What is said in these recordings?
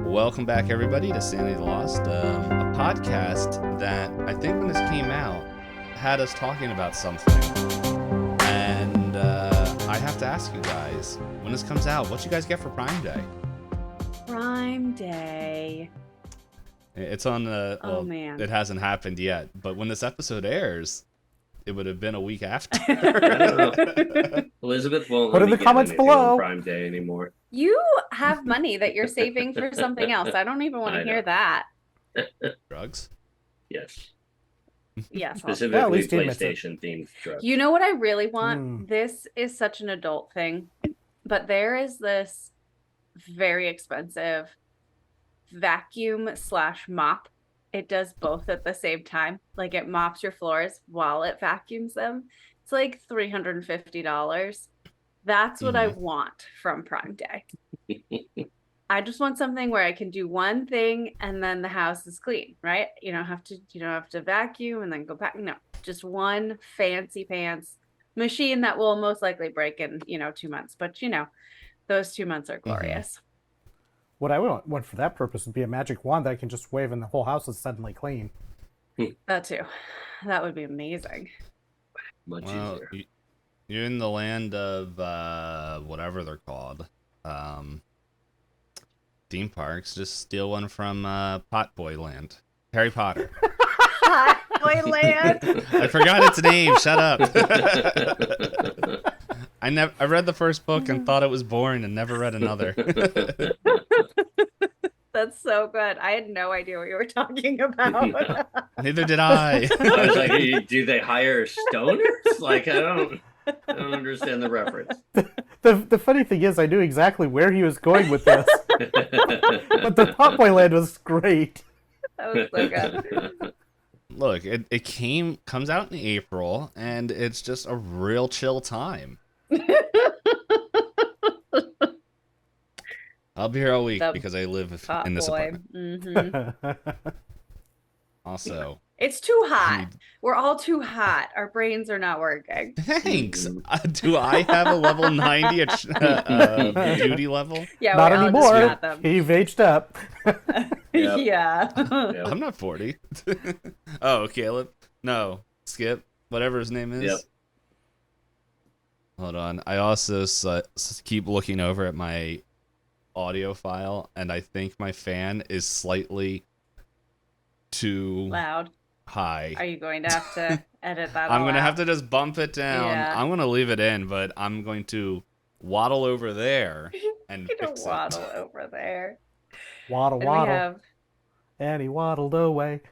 Welcome back, everybody, to Sanity Lost, a podcast that I think when this came out had us talking about something. And I have to ask you guys, when this comes out, what you guys get for Prime Day? Prime Day. It's on the. Well, man. It hasn't happened yet, but when this episode airs, it would have been a week after. Elizabeth won't Put let in me the get comments anything below. on Prime Day anymore. You have money that you're saving for something else. I don't even want to hear that. Drugs? Yes. Yes. Yeah, at Specifically least he admits it. PlayStation themed drugs. You know what I really want? This is such an adult thing, but there is this very expensive vacuum/mop. It does both at the same time. Like it mops your floors while it vacuums them. It's like $350. That's what I want from Prime Day. I just want something where I can do one thing and then the house is clean, right? You don't have to vacuum and then go back. No, just one fancy pants machine that will most likely break in, 2 months. But those 2 months are glorious. What I would want for that purpose would be a magic wand that I can just wave and the whole house is suddenly clean. That too. That would be amazing. Much easier. You're in the land of whatever they're called. Theme parks. Just steal one from Potboy Land. Harry Potter. Boy land. I forgot its name. Shut up. I read the first book and thought it was boring and never read another. That's so good. I had no idea what you were talking about. Neither did I. I was like, do they hire stoners? Like, I don't understand the reference. The funny thing is, I knew exactly where he was going with this. But the Potboy Land was great. That was so good. Look, it comes out in April, and it's just a real chill time. I'll be here all week because I live in this apartment. Mm-hmm. Also, it's too hot. We're all too hot. Our brains are not working. Thanks. Do I have a level 90 beauty level? Yeah, not we all anymore. just got them. You've aged up. Yep. Yeah. I'm not 40. Oh, Caleb. No, Skip. Whatever his name is. Yep. Hold on. I also keep looking over at my audio file, and I think my fan is slightly too Loud. high. Are you going to have to edit that? I'm all gonna out? have to just bump it down. Yeah. I'm gonna leave it in, but I'm going to waddle over there and You're gonna fix waddle it. over there. Waddle, And waddle. we have And he waddled away.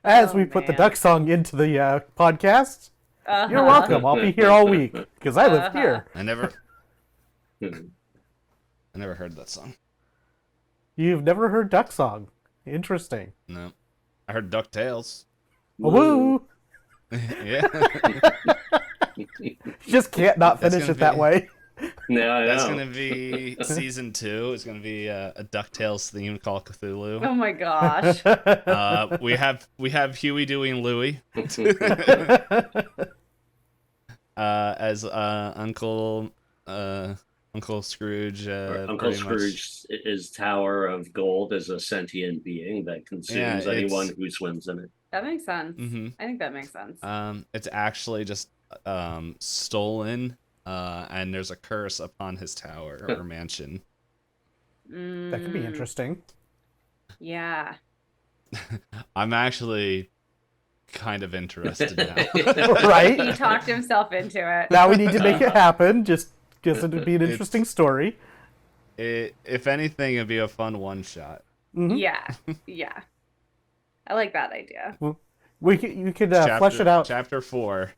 As we put the man. duck song into the podcast, Uh-huh. you're welcome. I'll be here all week because I live here. I never heard that song. You've never heard duck song? Interesting. No, I heard DuckTales. Woo! Yeah, You just can't not That's finish gonna it that be- way. No, I that's know. gonna be season 2. It's gonna be a DuckTales theme called Cthulhu. Oh my gosh. We have Huey, Dewey, and Louie as Uncle Scrooge. Uncle pretty Scrooge, his tower of gold is a sentient being that consumes anyone who swims in it. That makes sense. Mm-hmm. I think that makes sense. It's actually just stolen, and there's a curse upon his tower or mansion. That could be interesting. Yeah. I'm actually kind of interested now. He Right? talked himself into it. Now we need to make it happen. Just because it would be an interesting story. If anything, it'd be a fun one-shot. Mhm. Yeah. I like that idea. You could flesh it out. Chapter 4.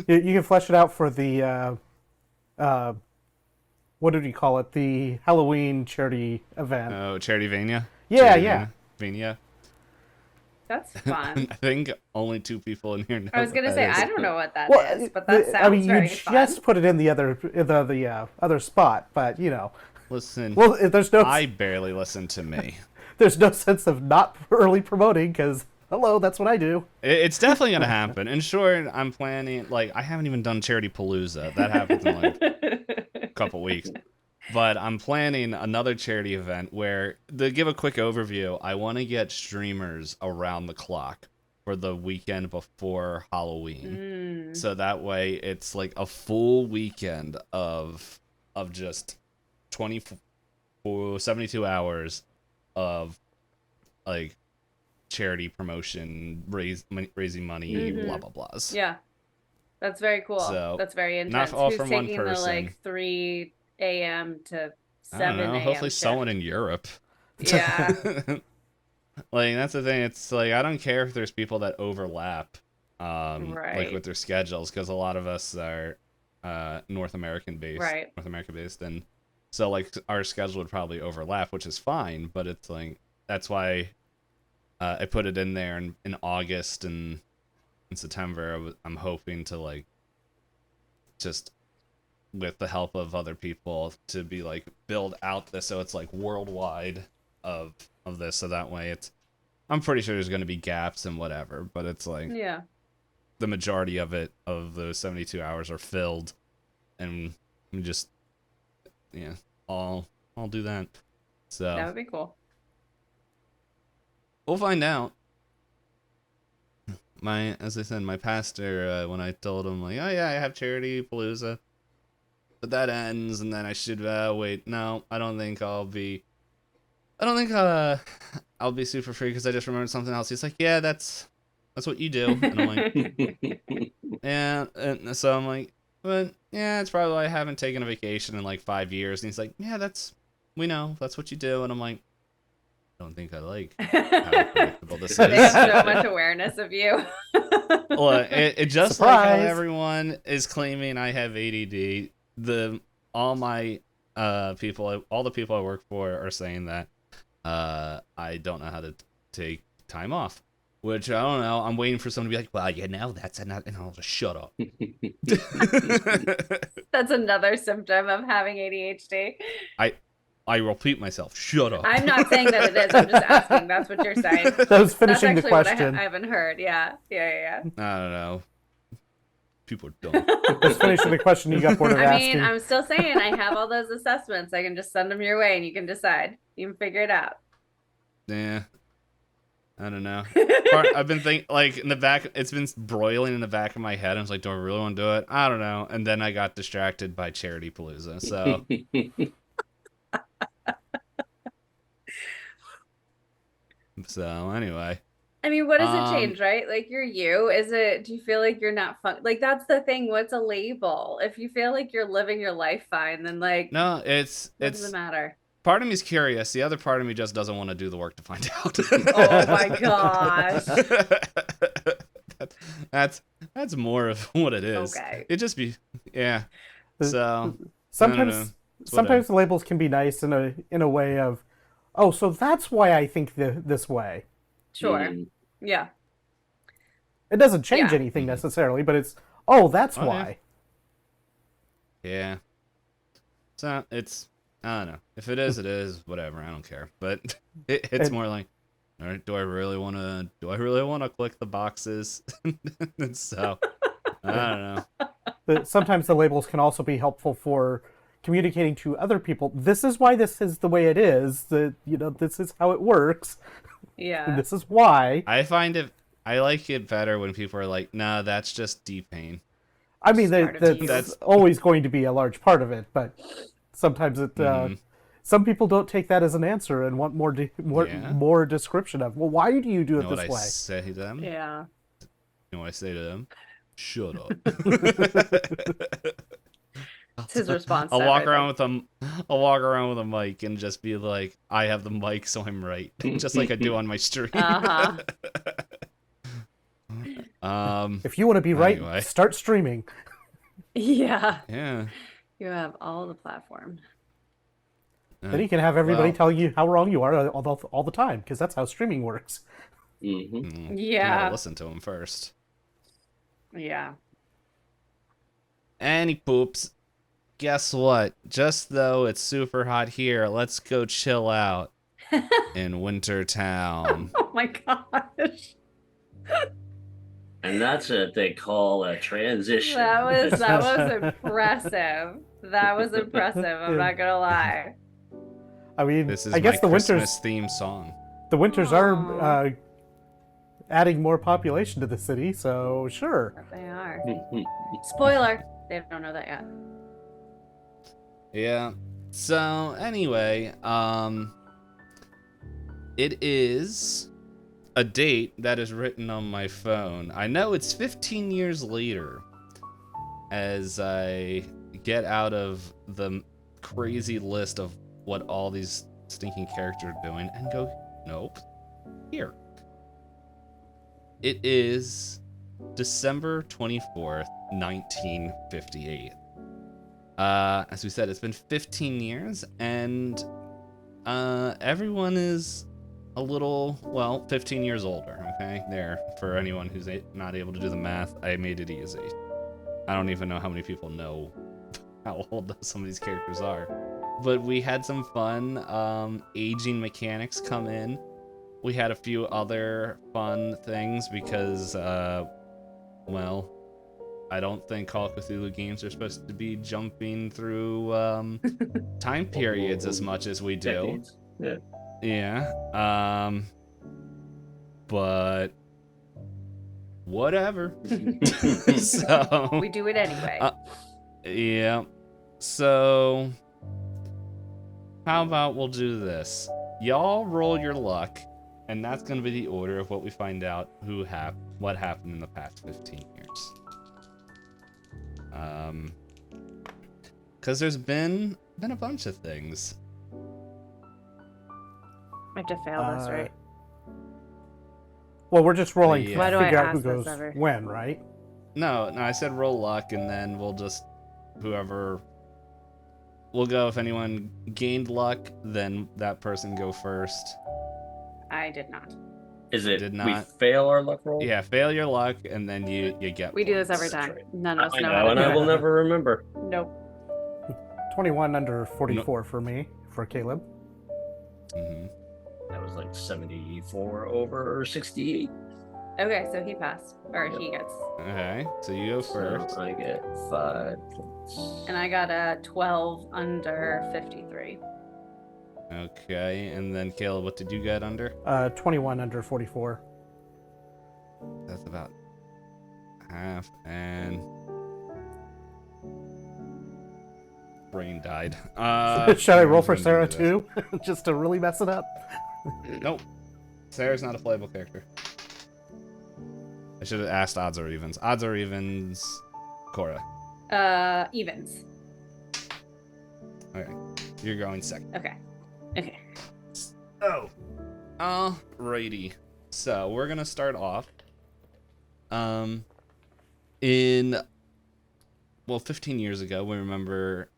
You can flesh it out for the what did you call it? The Halloween charity event. Oh, Charityvania? Yeah. Vania. That's fun. I think only 2 people in here know. I was gonna what say that is. I don't know what that is, but that sounds I mean, very you fun. just put it in the other spot, but Listen, well, there's no I barely listen to me. there's no sense of not early promoting because Hello, that's what I do. It's definitely gonna happen. In short, I'm planning. Like, I haven't even done Charity Palooza. That happens in like a couple weeks. But I'm planning another charity event where, to give a quick overview, I want to get streamers around the clock for the weekend before Halloween. So that way it's like a full weekend of just 72 hours of like charity promotion, raising money, blah blah blahs. Yeah. That's very cool. So, that's very intense. not all Who's from one taking the person. like 3 a.m. to 7 I don't know. a.m. Hopefully shift? someone in Europe. Yeah. Like, that's the thing. It's like, I don't care if there's people that overlap, like Right. with their schedules, because a lot of us are North American based, and so like our schedule would probably overlap, which is fine. But it's like, that's why I put it in there in August and in September. I'm hoping to like just, with the help of other people, to be like build out this so it's like worldwide of this, so that way I'm pretty sure there's going to be gaps and whatever, but it's like Yeah. the majority of those 72 hours are filled, and we just I'll do that. So That would be cool. we'll find out. As I said, my pastor, when I told him like, oh yeah, I have Charity Palooza, but that ends, and then I should wait. No, I don't think I'll be super free, because I just remembered something else. He's like, yeah, that's what you do, and I'm like, yeah, and so I'm like, but yeah, it's probably why I haven't taken a vacation in like 5 years. And he's like, yeah, we know that's what you do, and I'm like, I don't think I like how predictable this They is. have so much awareness of you. Well, it just Surprise. like how everyone is claiming I have ADD. All the people I work for are saying that I don't know how to take time off, which I don't know. I'm waiting for someone to be like, well, that's enough, and I'll just shut up. That's another symptom of having ADHD. I repeat myself, shut up. I'm not saying that it is. I'm just asking. That's what you're saying. That was finishing That's the actually question. what I haven't heard. Yeah. I don't know. People are dumb. Just finishing the question you got bored of I asking. mean, I'm still saying I have all those assessments. I can just send them your way and you can decide. You can figure it out. Yeah. I don't know. I've been thinking, like, in the back, it's been broiling in the back of my head. I was like, do I really want to do it? I don't know. And then I got distracted by Charity Palooza. So. So, anyway. I mean, what does it change, right? Like, you're you. Do you feel like you're not fun? Like, that's the thing. What's a label? If you feel like you're living your life fine, then like, No, what does it matter? Part of me is curious. The other part of me just doesn't want to do the work to find out. Oh my gosh. That's more of what it is. Okay. It just be, yeah. So sometimes the labels can be nice in a way of, oh, so that's why I think this way. Sure. Yeah. It doesn't change anything necessarily, but it's, oh, that's why. Yeah. So it's, I don't know. If it is, it is. Whatever. I don't care. But it's more like, all right, do I really want to click the boxes? So I don't know. Sometimes the labels can also be helpful for communicating to other people. This is why this is the way it is. This is how it works. Yeah. And this is why. I like it better when people are like, "Nah, that's just Itisdpayne." I mean, that's always going to be a large part of it, but sometimes some people don't take that as an answer and want more description of. Well, why do you do it this way? I say to them? Yeah. You know what I say to them? Shut up. It's his response. I'll walk around with a mic and just be like, I have the mic, so I'm right. Just like I do on my stream. Uh-huh. If you want to be right, start streaming. Yeah. Yeah. You have all the platform. Then you can have everybody tell you how wrong you are all the time, because that's how streaming works. Mm-hmm. You gotta listen to him first. Yeah. Any poops. Guess what? Just though it's super hot here, let's go chill out in Winter Town. Oh my gosh. And that's what they call a transition. That was impressive. That was impressive. I'm not gonna lie. I mean, This is I guess my the Christmas winters theme song. the winters are adding more population to the city, so sure. They are. Spoiler: they don't know that yet. Yeah. So anyway, it is a date that is written on my phone. I know it's 15 years later as I get out of the crazy list of what all these stinking characters are doing and go, nope, here. It is December 24th, 1958. As we said, it's been 15 years, and everyone is a little, 15 years older, okay? There, for anyone who's not able to do the math, I made it easy. I don't even know how many people know how old some of these characters are. But we had some fun aging mechanics come in. We had a few other fun things because, I don't think Call of Cthulhu games are supposed to be jumping through time periods as much as we do. Yeah. Yeah. But whatever. So We do it anyway. Yeah. So how about we'll do this? Y'all roll your luck, and that's going to be the order of what we find out what happened in the past 15 years. Because there's been a bunch of things. I have to fail this, right? Well, we're just rolling to Why do I figure out who ask this goes ever? when, right? No, I said roll luck, and then we'll just we'll go. If anyone gained luck, then that person go first. I did not. Is it Did we not. fail our luck roll? Yeah, fail your luck, and then you get. We do this points. every time. right. None of us I know know, how and to I do will it. never remember. Nope. 21 under 44 for me, for Caleb. Mm-hmm. That was like 74 over 68. Okay, so he passed. Or he gets. Okay, so you go first. So I get 5 points. And I got a 12 under 53. Okay, and then Caleb, what did you get under? 21 under 44. That's about half, and brain died. Should I roll for who's Sarah gonna do too? Just to really mess it up? this? Nope. Sarah's not a playable character. I should have asked odds or evens. Odds or evens, Cora. Evens. Okay, you're going second. Okay. Oh. Alrighty. So we're gonna start off. 15 years ago, we remember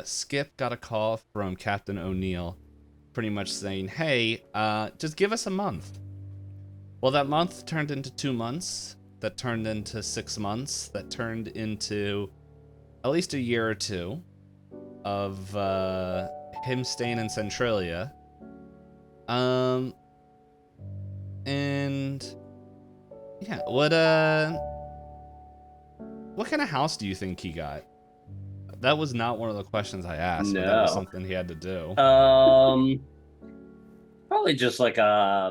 Skip got a call from Captain O'Neill, pretty much saying, "Hey, just give us a month." Well, that month turned into 2 months. That turned into 6 months. That turned into at least a year or two of him staying in Centralia. And yeah, what kind of house do you think he got? That was not one of the questions I asked. But that was No. something he had to do. Probably just like I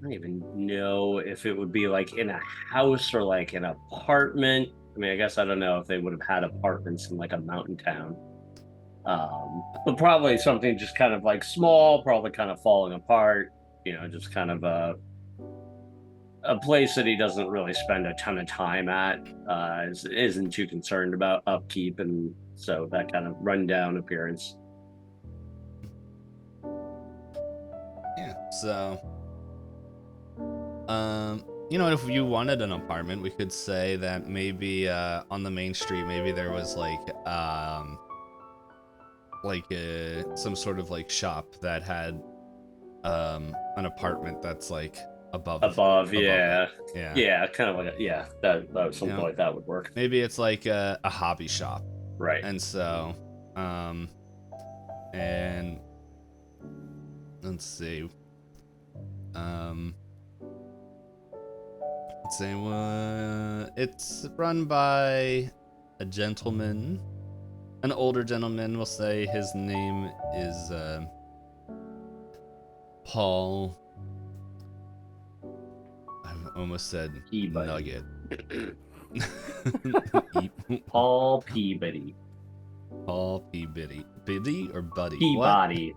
don't even know if it would be like in a house or like an apartment. I mean, I guess I don't know if they would have had apartments in like a mountain town. But probably something just kind of like small, probably kind of falling apart, just kind of a place that he doesn't really spend a ton of time at, isn't too concerned about upkeep, and so that kind of rundown appearance. Yeah, so if you wanted an apartment, we could say that maybe on the main street, maybe there was some sort of like shop that had an apartment that's like above yeah. it. Yeah, kind of like that something like that would work. Maybe it's like a hobby shop, right? And so and let's see, I'd say it's run by a gentleman, an older gentleman. We'll say his name is Paul. I almost said Nugget. Paul Peabody. Paul Peabody. Biddy or Buddy? Peabody.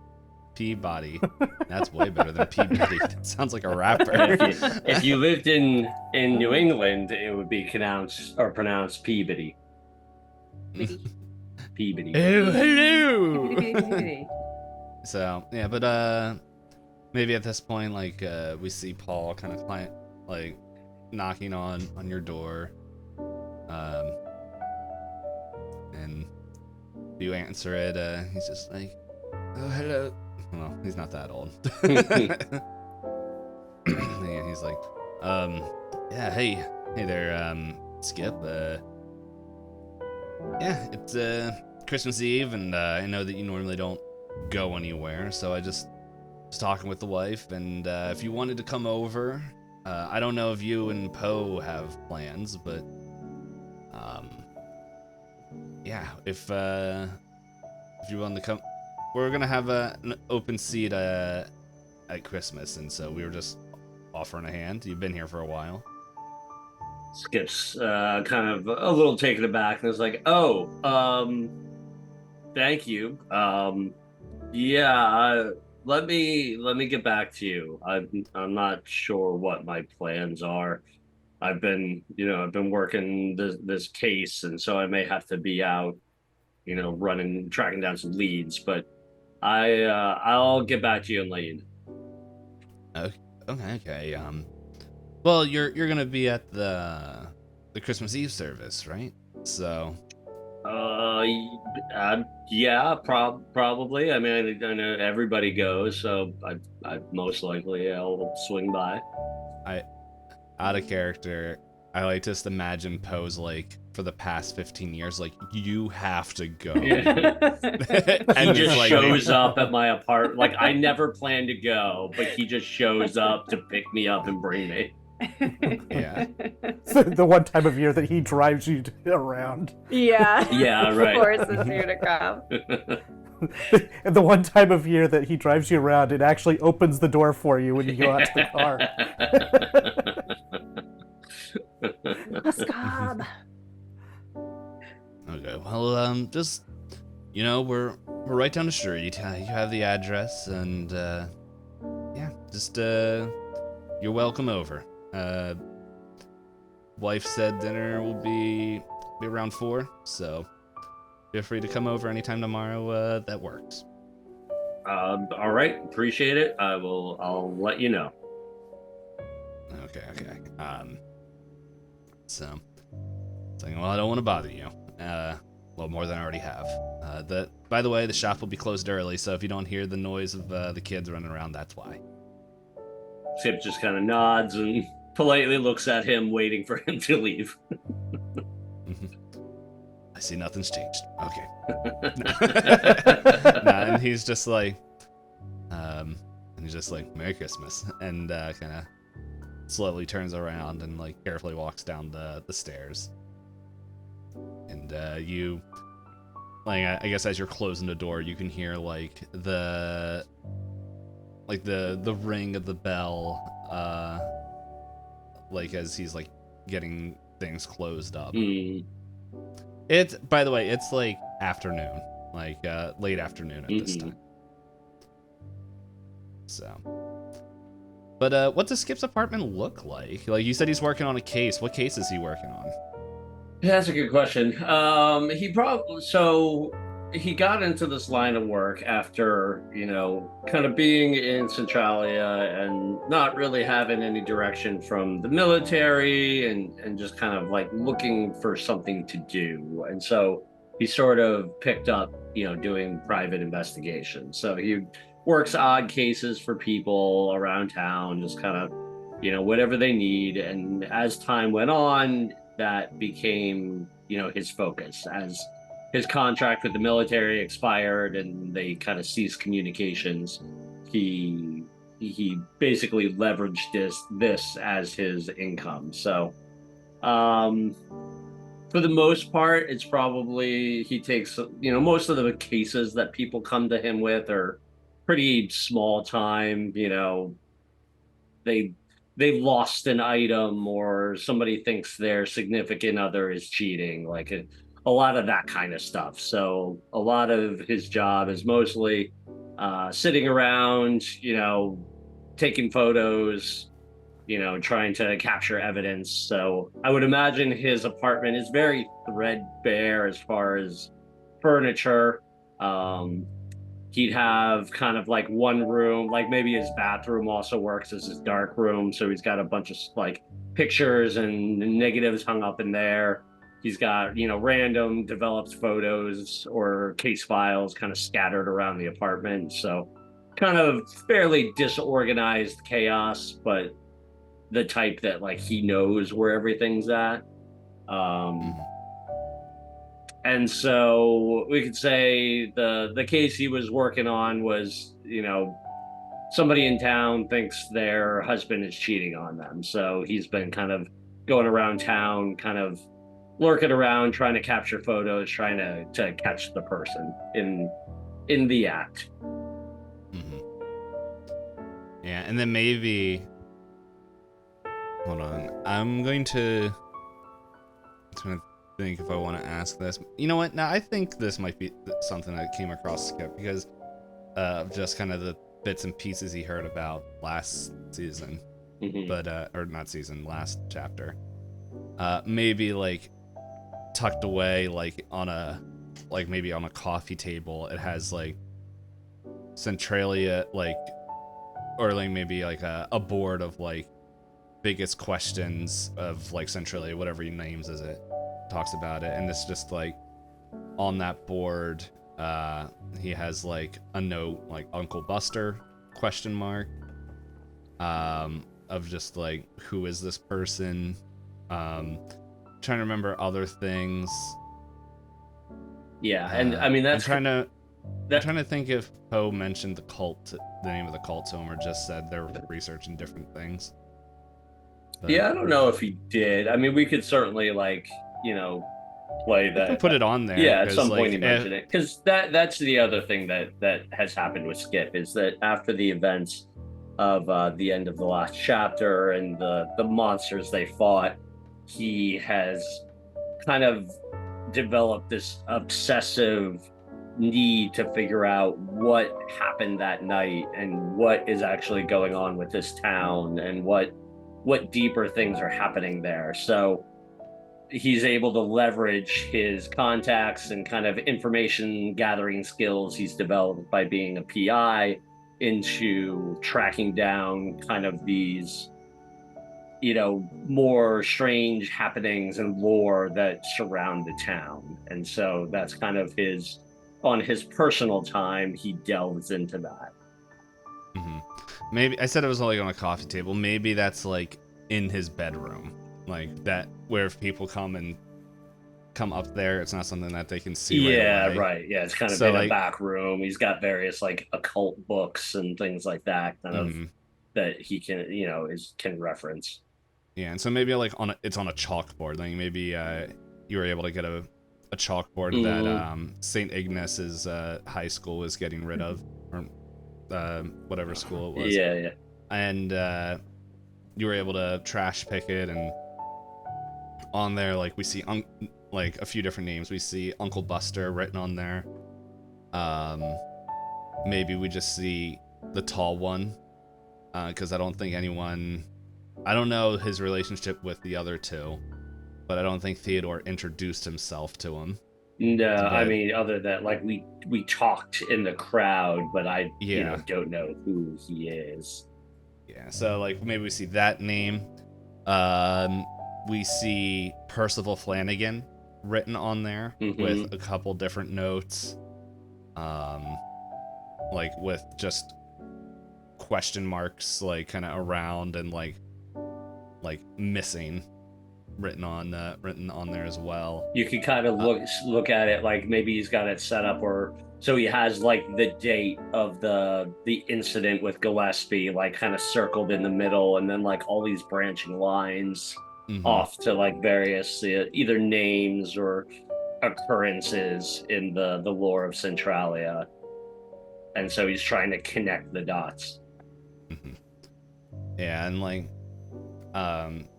Peabody. That's way better than Peabody. That sounds like a rapper. If you lived in New England, it would be pronounced Peabody. Peabody. Oh, hello. So yeah, but maybe at this point, like we see Paul kind of like knocking on your door, and you answer it. He's just like, "Oh, hello." Well, he's not that old. Yeah, he's like, yeah, hey there, Skip. Yeah, it's Christmas Eve, and I know that you normally don't go anywhere, so I just was talking with the wife, and if you wanted to come over, I don't know if you and Poe have plans, but yeah, if you want to come, we're gonna have an open seat at Christmas, and so we were just offering a hand. You've been here for a while. Skip's kind of a little taken aback and is like, "Oh, thank you. Yeah, let me get back to you. I'm not sure what my plans are. I've been working this case, and so I may have to be out, tracking down some leads, but I'll get back to you and let you know." Okay. Well, you're gonna be at the Christmas Eve service, right? So. Yeah, probably. I mean, I know everybody goes, so I most likely I'll swing by. Out of character, I like just imagine Poe's like, for the past 15 years, like, you have to go. Yeah. And he just like, shows up at my apartment. Like, I never planned to go, but he just shows up to pick me up and bring me. Yeah. The one time of year that he drives you around. Yeah. Yeah, right. Forces you to come. And the one time of year that he drives you around, it actually opens the door for you when you go out to the car. Macabre. Okay, well, just, we're right down the street. You have the address, and, yeah, just, you're welcome over. Wife said dinner will be around 4, so feel free to come over anytime tomorrow. That works. All right, appreciate it. I'll let you know. Okay. So, saying, well, I don't want to bother you. A little more than I already have. By the way, the shop will be closed early, so if you don't hear the noise of the kids running around, that's why. Skip just kind of nods and politely looks at him, waiting for him to leave. I see nothing's changed. Okay. And he's just like, Merry Christmas, and kind of slowly turns around and like carefully walks down the stairs. And you, like, I guess as you're closing the door, you can hear like the ring of the bell, like as he's like getting things closed up. It's, by the way, it's like afternoon, like late afternoon at this time. So, but what does Skip's apartment look like? Like you said, he's working on a case. What case is he working on? Yeah, that's a good question. He got into this line of work after, kind of being in Centralia and not really having any direction from the military and just kind of like looking for something to do. And so he sort of picked up, doing private investigations. So he works odd cases for people around town, just kind of, whatever they need. And as time went on, that became, his focus. As his contract with the military expired and they kind of ceased communications, he he basically leveraged this as his income. So for the most part, it's probably he takes, most of the cases that people come to him with are pretty small time. They they lost an item, or somebody thinks their significant other is cheating, like a lot of that kind of stuff. So a lot of his job is mostly sitting around, taking photos, trying to capture evidence. So I would imagine his apartment is very threadbare as far as furniture. Um, he'd have kind of like one room, like maybe his bathroom also works as his dark room. So he's got a bunch of like pictures and negatives hung up in there. He's got, random developed photos or case files kind of scattered around the apartment. So kind of fairly disorganized chaos, but the type that like he knows where everything's at. And so we could say the case he was working on was, somebody in town thinks their husband is cheating on them. So he's been kind of going around town, kind of lurking around, trying to capture photos, trying to catch the person in the act. Yeah, and then maybe, hold on, I'm trying to think if I want to ask this. You know what? Now I think this might be something that came across Skip because of just kind of the bits and pieces he heard about last season, but or not season, last chapter. Maybe like tucked away, like maybe on a coffee table, it has like Centralia, like, or like maybe like a board of like biggest questions of like Centralia, whatever he names as it. Talks about it, and it's just like on that board he has like a note like Uncle Buster ? Of just like, who is this person? Trying to remember other things. Yeah, and I mean that's I'm trying to think if Poe mentioned the name of the cult to him, or just said they're researching different things. But, yeah, I don't know if he did. I mean, we could certainly play that. You can put it on there. Yeah, at some point he mentioned it, because that's the other thing that has happened with Skip, is that after the events of the end of the last chapter and the monsters they fought, he has kind of developed this obsessive need to figure out what happened that night and what is actually going on with this town and what deeper things are happening there. So he's able to leverage his contacts and kind of information gathering skills he's developed by being a PI into tracking down kind of these, more strange happenings and lore that surround the town. And so that's kind of on his personal time, he delves into that. Maybe I said it was only on a coffee table. Maybe that's like in his bedroom, like that, where if people come up there, it's not something that they can see. Yeah, right. Yeah, it's kind of in a back room. He's got various like occult books and things like that, kind of that he can, can reference. Yeah, and so maybe like it's on a chalkboard. Like maybe you were able to get a chalkboard that St. Ignace's high school was getting rid of, or whatever school it was. Yeah. And you were able to trash pick it, and on there, like, we see like a few different names. We see Uncle Buster written on there. Maybe we just see the tall one, because I don't think I don't know his relationship with the other two, but I don't think Theodore introduced himself to him. No, I mean, other than like we talked in the crowd, but I don't know who he is. Yeah, so like maybe we see that name. We see Percival Flanagan written on there with a couple different notes, like with just question marks, like kind of around, and like missing written on there as well. You could kind of look at it like maybe he's got it set up where So he has like the date of the incident with Gillespie like kind of circled in the middle, and then like all these branching lines off to like various either names or occurrences in the lore of Centralia. And so he's trying to connect the dots. Yeah, and like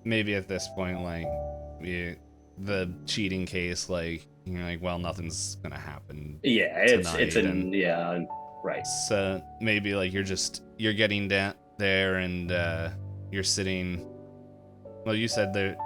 maybe at this point, like the cheating case, like you're like, well, nothing's gonna happen. Yeah, yeah, right. So maybe like you're getting down there and you're sitting. Well, you said there.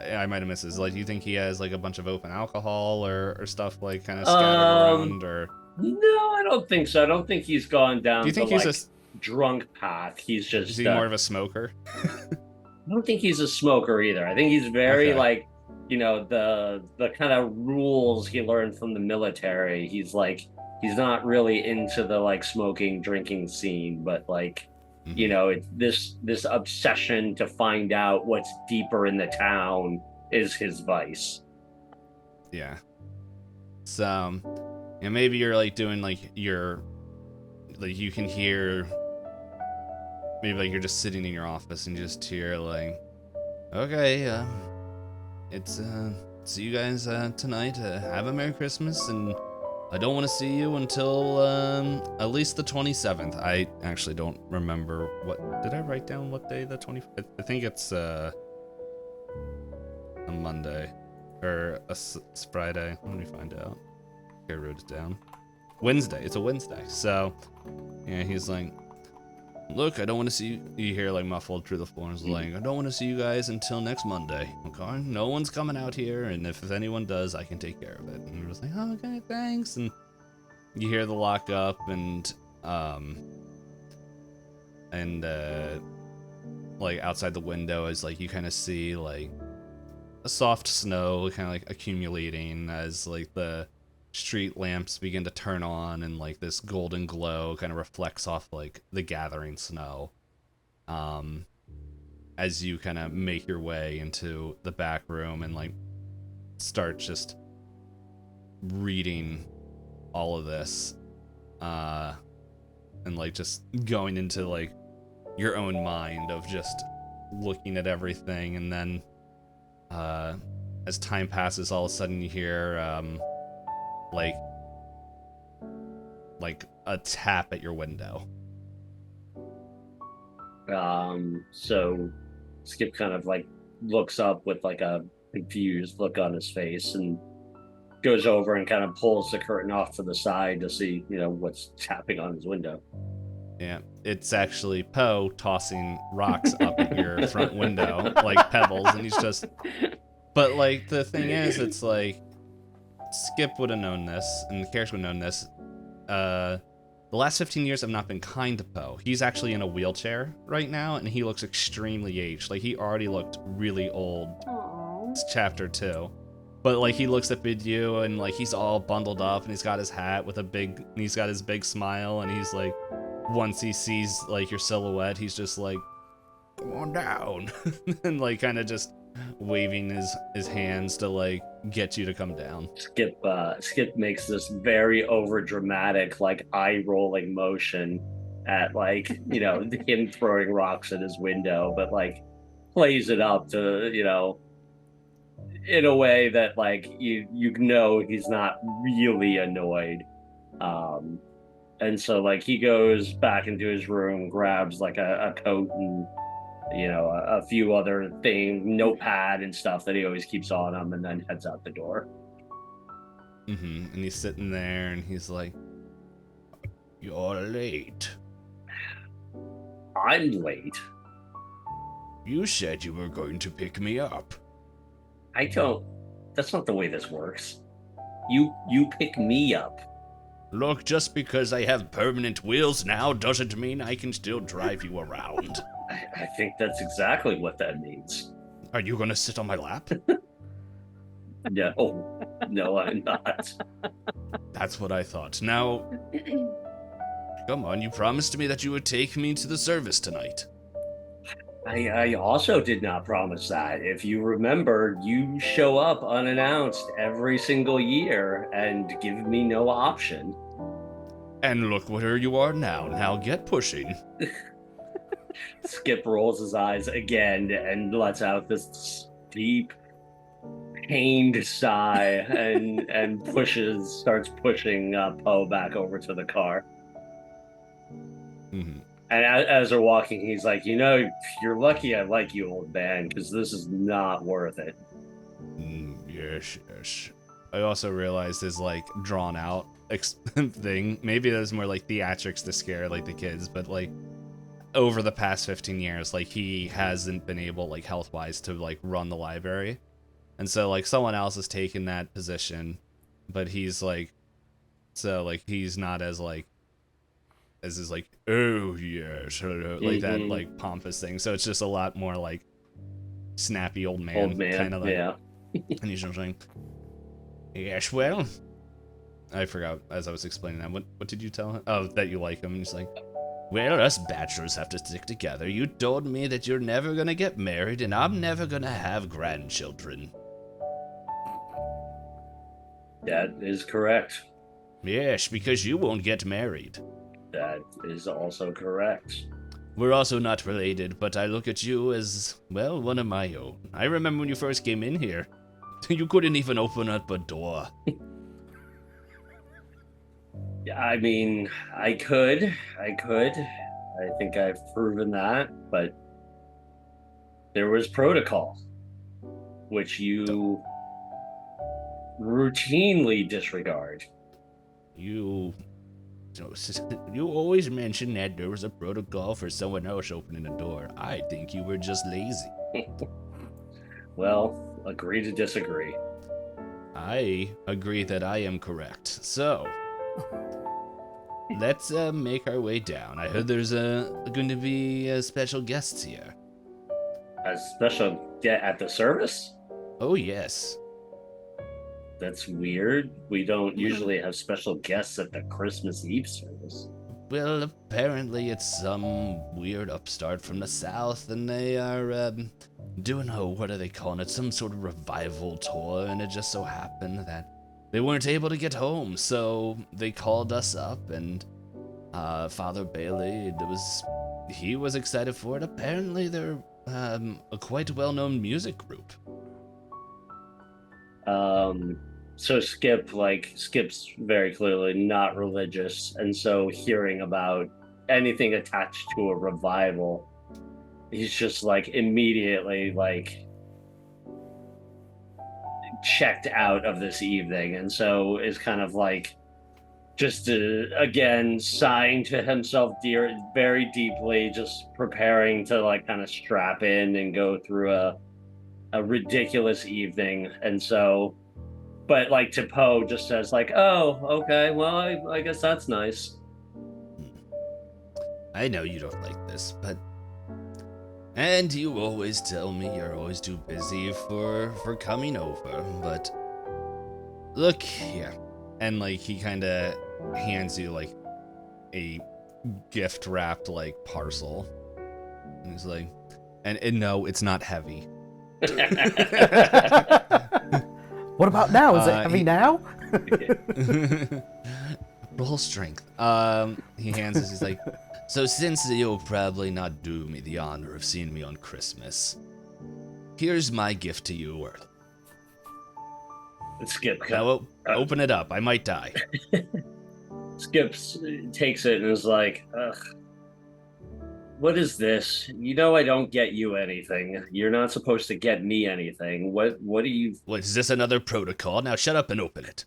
I might have missed this. Like, do you think he has like a bunch of open alcohol or stuff like kind of scattered around, or? No, I don't think so. I don't think he's gone down. Do you think he's like, a drunk path? He's just. Is he more of a smoker? I don't think he's a smoker either. I think he's very like, you know, the kind of rules he learned from the military. He's not really into the like smoking, drinking scene, but like, you know, it's this obsession to find out what's deeper in the town is his vice. Yeah. So, and maybe you're like doing like you can hear. Maybe like you're just sitting in your office and you just hear like, okay, it's see you guys tonight. Have a Merry Christmas, and I don't want to see you until at least the 27th. I actually don't remember what did I write down what day the 25th. I think it's a Monday or it's Friday. Let me find out. I wrote it down. Wednesday. It's a Wednesday. So yeah, he's like, look, I don't want to see you. You hear like muffled through the floor. He's like, I don't want to see you guys until next Monday. Okay, no one's coming out here, and if anyone does, I can take care of it. And he was like, oh, okay, thanks. And you hear the lock up, and like outside the window is like you kind of see like a soft snow kind of like accumulating as like the street lamps begin to turn on, and like this golden glow kind of reflects off like the gathering snow as you kind of make your way into the back room and like start just reading all of this and like just going into like your own mind of just looking at everything. And then as time passes, all of a sudden you hear like a tap at your window. So Skip kind of like looks up with like a confused look on his face and goes over and kind of pulls the curtain off to the side to see, you know, what's tapping on his window. Yeah, it's actually Poe tossing rocks up at your front window like pebbles, and he's just. But like the thing is, it's like Skip would have known this, and the character would have known this. The last 15 years have not been kind to Poe. He's actually in a wheelchair right now, and he looks extremely aged. Like, he already looked really old. Aww. It's chapter 2. But, like, he looks up at you, and, like, he's all bundled up, and he's got his hat with he's got his big smile, and he's, like, once he sees, like, your silhouette, he's just like, come on down. And, like, kind of just waving his hands to like get you to come down. Skip makes this very over dramatic like eye rolling motion at like, you know, him throwing rocks at his window, but like plays it up to, you know, in a way that like you know he's not really annoyed. And so like he goes back into his room, grabs like a coat and, you know, a few other things, notepad and stuff that he always keeps on him, and then heads out the door. And he's sitting there, and he's like, "You're late." I'm late. You said you were going to pick me up. I don't. That's not the way this works. You pick me up. Look, just because I have permanent wheels now doesn't mean I can still drive you around. I think that's exactly what that means. Are you gonna sit on my lap? No, I'm not. That's what I thought. Now, come on, you promised me that you would take me to the service tonight. I also did not promise that. If you remember, you show up unannounced every single year and give me no option. And look where you are now. Now get pushing. Skip rolls his eyes again and lets out this deep, pained sigh and starts pushing Poe back over to the car. Mm-hmm. And as they're walking, he's like, you're lucky I like you, old man, because this is not worth it. Yes. I also realized his, like, drawn out thing. Maybe there's more, like, theatrics to scare, like, the kids, but, like, over the past 15 years, like, he hasn't been able, like, health-wise to, like, run the library. And so, like, someone else has taken that position, but he's, like, so, like, he's not as, like, as is like, oh yes, like that, like pompous thing. So it's just a lot more like snappy old man kind of like. Yeah. And he's just like, yes, well, I forgot as I was explaining that. What did you tell him? Oh, that you like him. And he's like, well, us bachelors have to stick together. You told me that you're never gonna get married, and I'm never gonna have grandchildren. That is correct. Yes, because you won't get married. That is also correct. We're also not related, but I look at you as, well, one of my own. I remember when you first came in here. You couldn't even open up a door. I mean, I could. I think I've proven that, but there was protocol, which you routinely disregard. You always mention that there was a protocol for someone else opening a door. I think you were just lazy. Well, agree to disagree. I agree that I am correct. So, let's make our way down. I heard there's going to be special guests here. A special guest at the service? Oh, yes. That's weird. We don't usually have special guests at the Christmas Eve service. Well, apparently it's some weird upstart from the south, and they are doing, what are they calling it? Some sort of revival tour, and it just so happened that they weren't able to get home, so they called us up, and Father Bailey, he was excited for it. Apparently they're a quite well-known music group. So Skip's very clearly not religious, and so hearing about anything attached to a revival, he's just like immediately like checked out of this evening, and so is kind of like just again sighing to himself very deeply, just preparing to like kind of strap in and go through a ridiculous evening. And so, but like to Poe just says like, oh, okay, well, I guess that's nice. I know you don't like this, and you always tell me you're always too busy for coming over, but look here. And like he kind of hands you like a gift wrapped like parcel. And he's like, and no, it's not heavy. What about now? Is it heavy now? Roll strength. He hands us, he's like, so since you'll probably not do me the honor of seeing me on Christmas, here's my gift to you. Skip. Now open it up. I might die. Skips takes it and is like, ugh. What is this? You know I don't get you anything. You're not supposed to get me anything. What do you... What, is this another protocol? Now shut up and open it.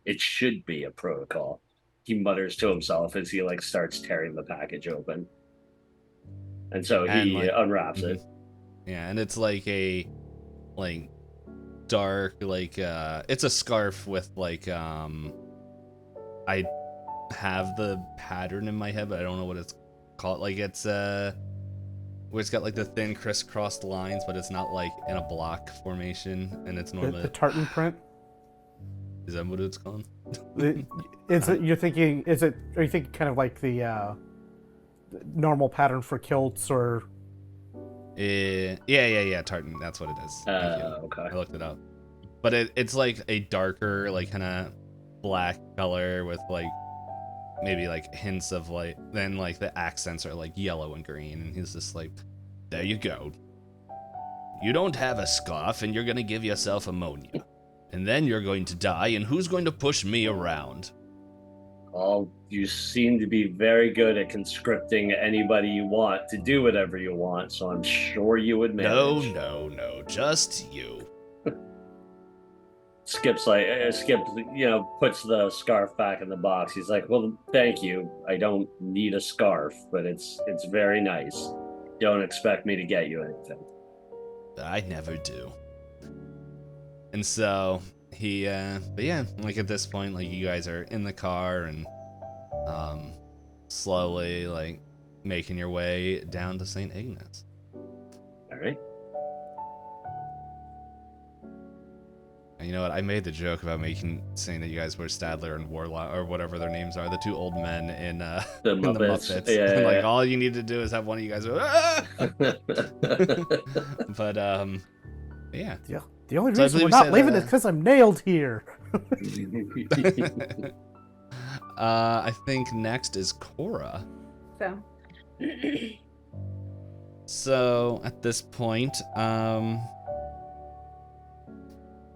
It should be a protocol. He mutters to himself as he like starts tearing the package open. And so he unwraps it. Yeah, and it's like a like dark it's a scarf with like I have the pattern in my head, but I don't know what it's called. Like it's where it's got like the thin crisscrossed lines, but it's not like in a block formation, and it's normally the tartan print. Is that what it's called? Are you thinking kind of like the normal pattern for kilts or Yeah, tartan. That's what it is. Thank you. Okay. I looked it up. But it's like a darker, like kind of black color with like maybe like hints of like, then like the accents are like yellow and green, and he's just like, there you go. You don't have a scarf, and you're gonna give yourself ammonia, and then you're going to die, and who's going to push me around? Oh, you seem to be very good at conscripting anybody you want to do whatever you want, so I'm sure you would manage. No, just you. Skip's puts the scarf back in the box. He's like, well, thank you. I don't need a scarf, but it's very nice. Don't expect me to get you anything. I never do. And so he, but yeah, like at this point, like you guys are in the car and, slowly like making your way down to St. Ignace. All right. And you know what? I made the joke about saying that you guys were Stadler and Warlock or whatever their names are, the two old men in The in the Muppets. Muppets. Yeah, And, like yeah. all you need to do is have one of you guys go, ah! But yeah. Yeah. The only So I reason believe we're we not said, leaving is because I'm nailed here. I think next is Cora. So. So at this point,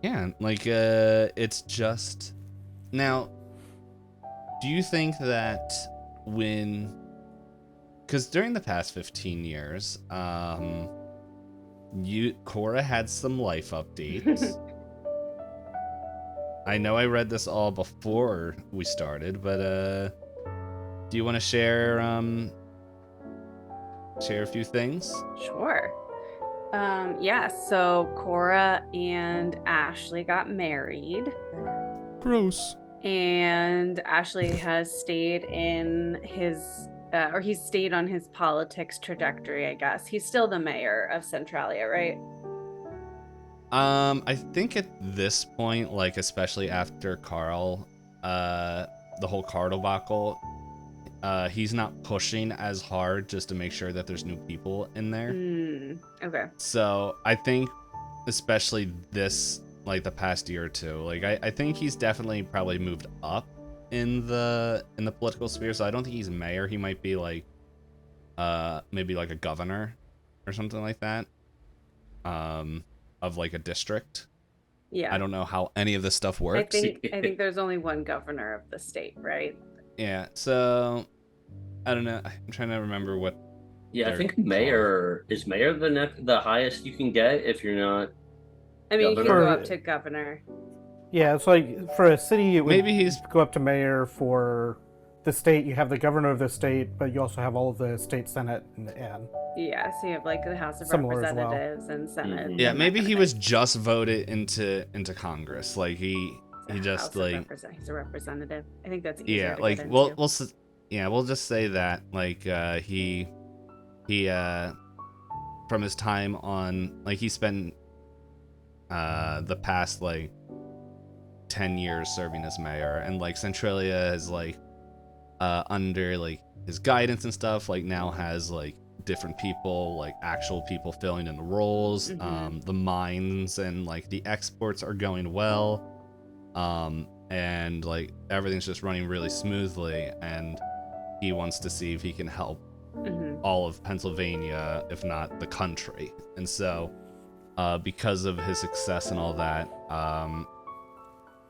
yeah, like it's just now. Do you think that because during the past 15 years, Cora had some life updates. I know I read this all before we started, but do you want to share a few things? Sure. Yeah, so Cora and Ashley got married. Gross. And Ashley has stayed in he's stayed on his politics trajectory, I guess. He's still the mayor of Centralia, right? I think at this point, like especially after Carl, the whole Carl debacle, he's not pushing as hard just to make sure that there's new people in there. Okay. So I think, especially this, like the past year or two, like I think he's definitely probably moved up in the political sphere. So I don't think he's mayor. He might be like, maybe like a governor or something like that. Of like a district. Yeah. I don't know how any of this stuff works. I think there's only one governor of the state, right? Yeah, so I don't know. I'm trying to remember what. Yeah, I think mayor is the highest you can get if you're not. I mean, governor. you can go up to governor. Yeah, it's like for a city, it would Maybe he's go up to mayor. For the state, you have the governor of the state, but you also have all of the state senate and Yeah, so you have like the House of Similar as well. Representatives and Senate. Mhm. yeah. and Maybe that he kind was of just voted into Congress. Like he thing. just House of like he's a representative. I think that's easier yeah. to Like get we'll into. we'll just say that like he from his time on, like he spent the past like 10 years serving as mayor, and like Centralia is like under like his guidance and stuff, like now has like different people, like actual people filling in the roles. The mines and like the exports are going well, and like everything's just running really smoothly, and he wants to see if he can help all of Pennsylvania, if not the country. And so because of his success and all that,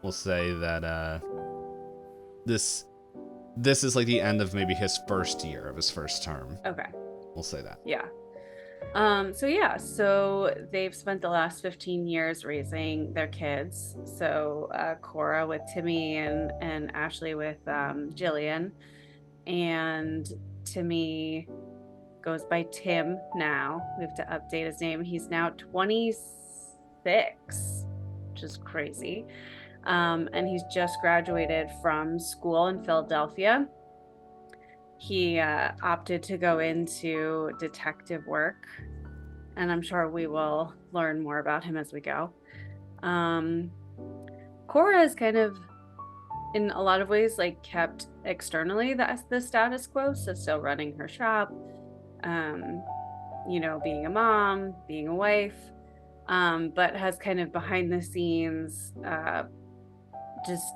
we'll say that this is like the end of maybe his first year of his first term. Okay. We'll say that. Yeah. So they've spent the last 15 years raising their kids. So Cora with Timmy and Ashley with Jillian. And Timmy goes by Tim now. We have to update his name. He's now 26, which is crazy. And he's just graduated from school in Philadelphia. He opted to go into detective work, and I'm sure we will learn more about him as we go. Cora is kind of, in a lot of ways, like kept externally the status quo, so still running her shop, being a mom, being a wife, but has kind of behind the scenes just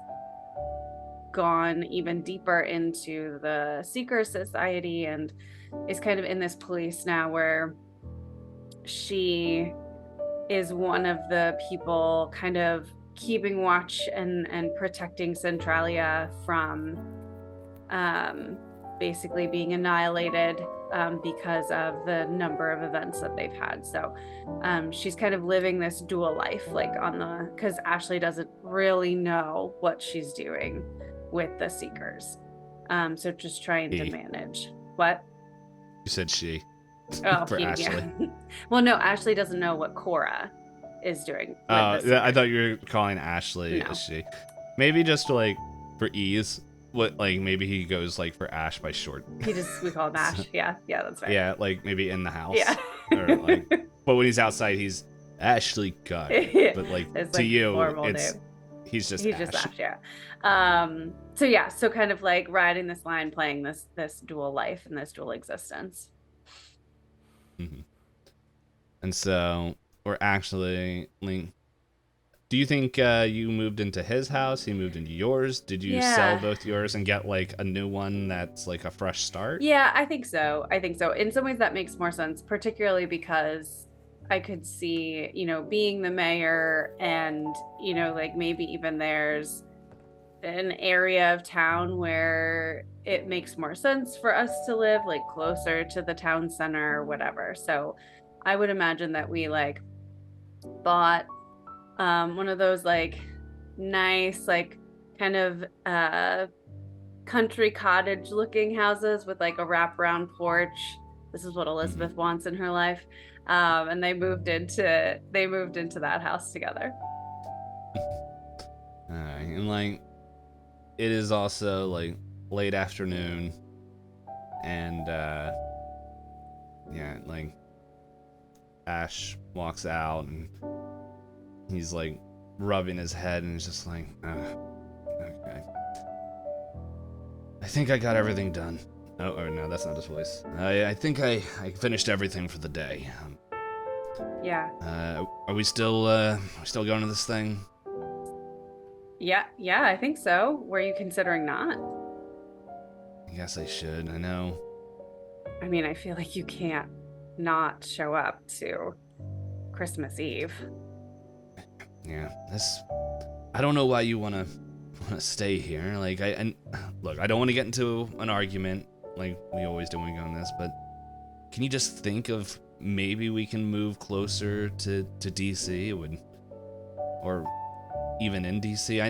gone even deeper into the seeker society and is kind of in this place now where she is one of the people kind of keeping watch and protecting Centralia from basically being annihilated because of the number of events that they've had. So she's kind of living this dual life, like because Ashley doesn't really know what she's doing with the Seekers. So just trying to manage. What? You said she. Oh, for Ashley. Yeah. Well, no, Ashley doesn't know what Cora is doing. I thought you were calling Ashley a she. Maybe just like for ease. What, like, maybe he goes like for Ash by short. We call him Ash. Yeah, that's right. Yeah, like maybe in the house. Yeah. Or like, but when he's outside, he's Ashley Guy. But like it's to like you, it's he's just Ash. Yeah. So kind of like riding this line, playing this dual life and this dual existence. Mm-hmm. And so we're actually like. Do you think you moved into his house? He moved into yours? Did you sell both yours and get like a new one that's like a fresh start? Yeah, I think so. In some ways that makes more sense, particularly because I could see, being the mayor and, like maybe even there's an area of town where it makes more sense for us to live, like closer to the town center or whatever. So I would imagine that we like bought one of those like nice, like kind of country cottage looking houses with like a wraparound porch. This is what Elizabeth wants in her life. And they moved into that house together. And like it is also like late afternoon and like Ash walks out and he's like rubbing his head and he's just like, okay. I think I got everything done. Oh, no, that's not his voice. I think I finished everything for the day. Yeah. Are we still going to this thing? Yeah, I think so. Were you considering not? I guess I should. I know. I mean, I feel like you can't not show up to Christmas Eve. Yeah, I don't know why you want to stay here. Like, look, I don't want to get into an argument like we always do when we go on this, but can you just think of maybe we can move closer to DC? It would, or even in DC.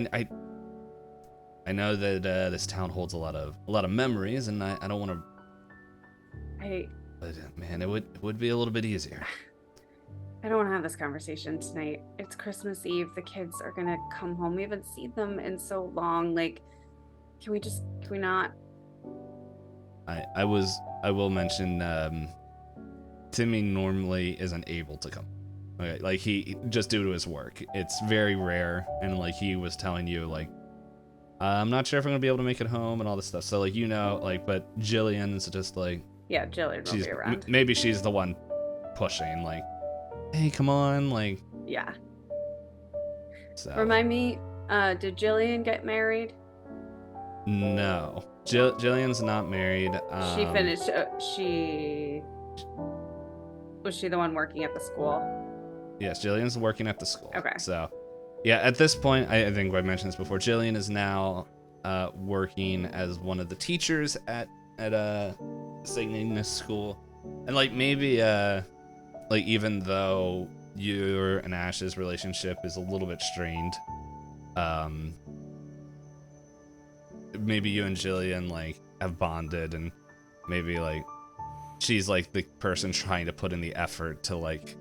I know that this town holds a lot of memories, and I don't want to. But man, it would be a little bit easier. I don't want to have this conversation tonight. It's Christmas Eve. The kids are gonna come home. We haven't seen them in so long. Like, can we not? I will mention Timmy normally isn't able to come. Okay, like he just due to his work. It's very rare, and like he was telling you like I'm not sure if I'm gonna be able to make it home and all this stuff. So like but Jillian's just like Jillian will be around. Maybe she's the one pushing like, hey, come on, like. Yeah. So. Remind me, did Jillian get married? No, Jillian's not married. She finished. Was she the one working at the school? Yes, Jillian's working at the school. Okay. So, yeah, at this point, I think I mentioned this before. Jillian is now working as one of the teachers at St. Ignace School, and like maybe like even though your and Ash's relationship is a little bit strained, maybe you and Jillian like have bonded, and maybe like she's like the person trying to put in the effort to like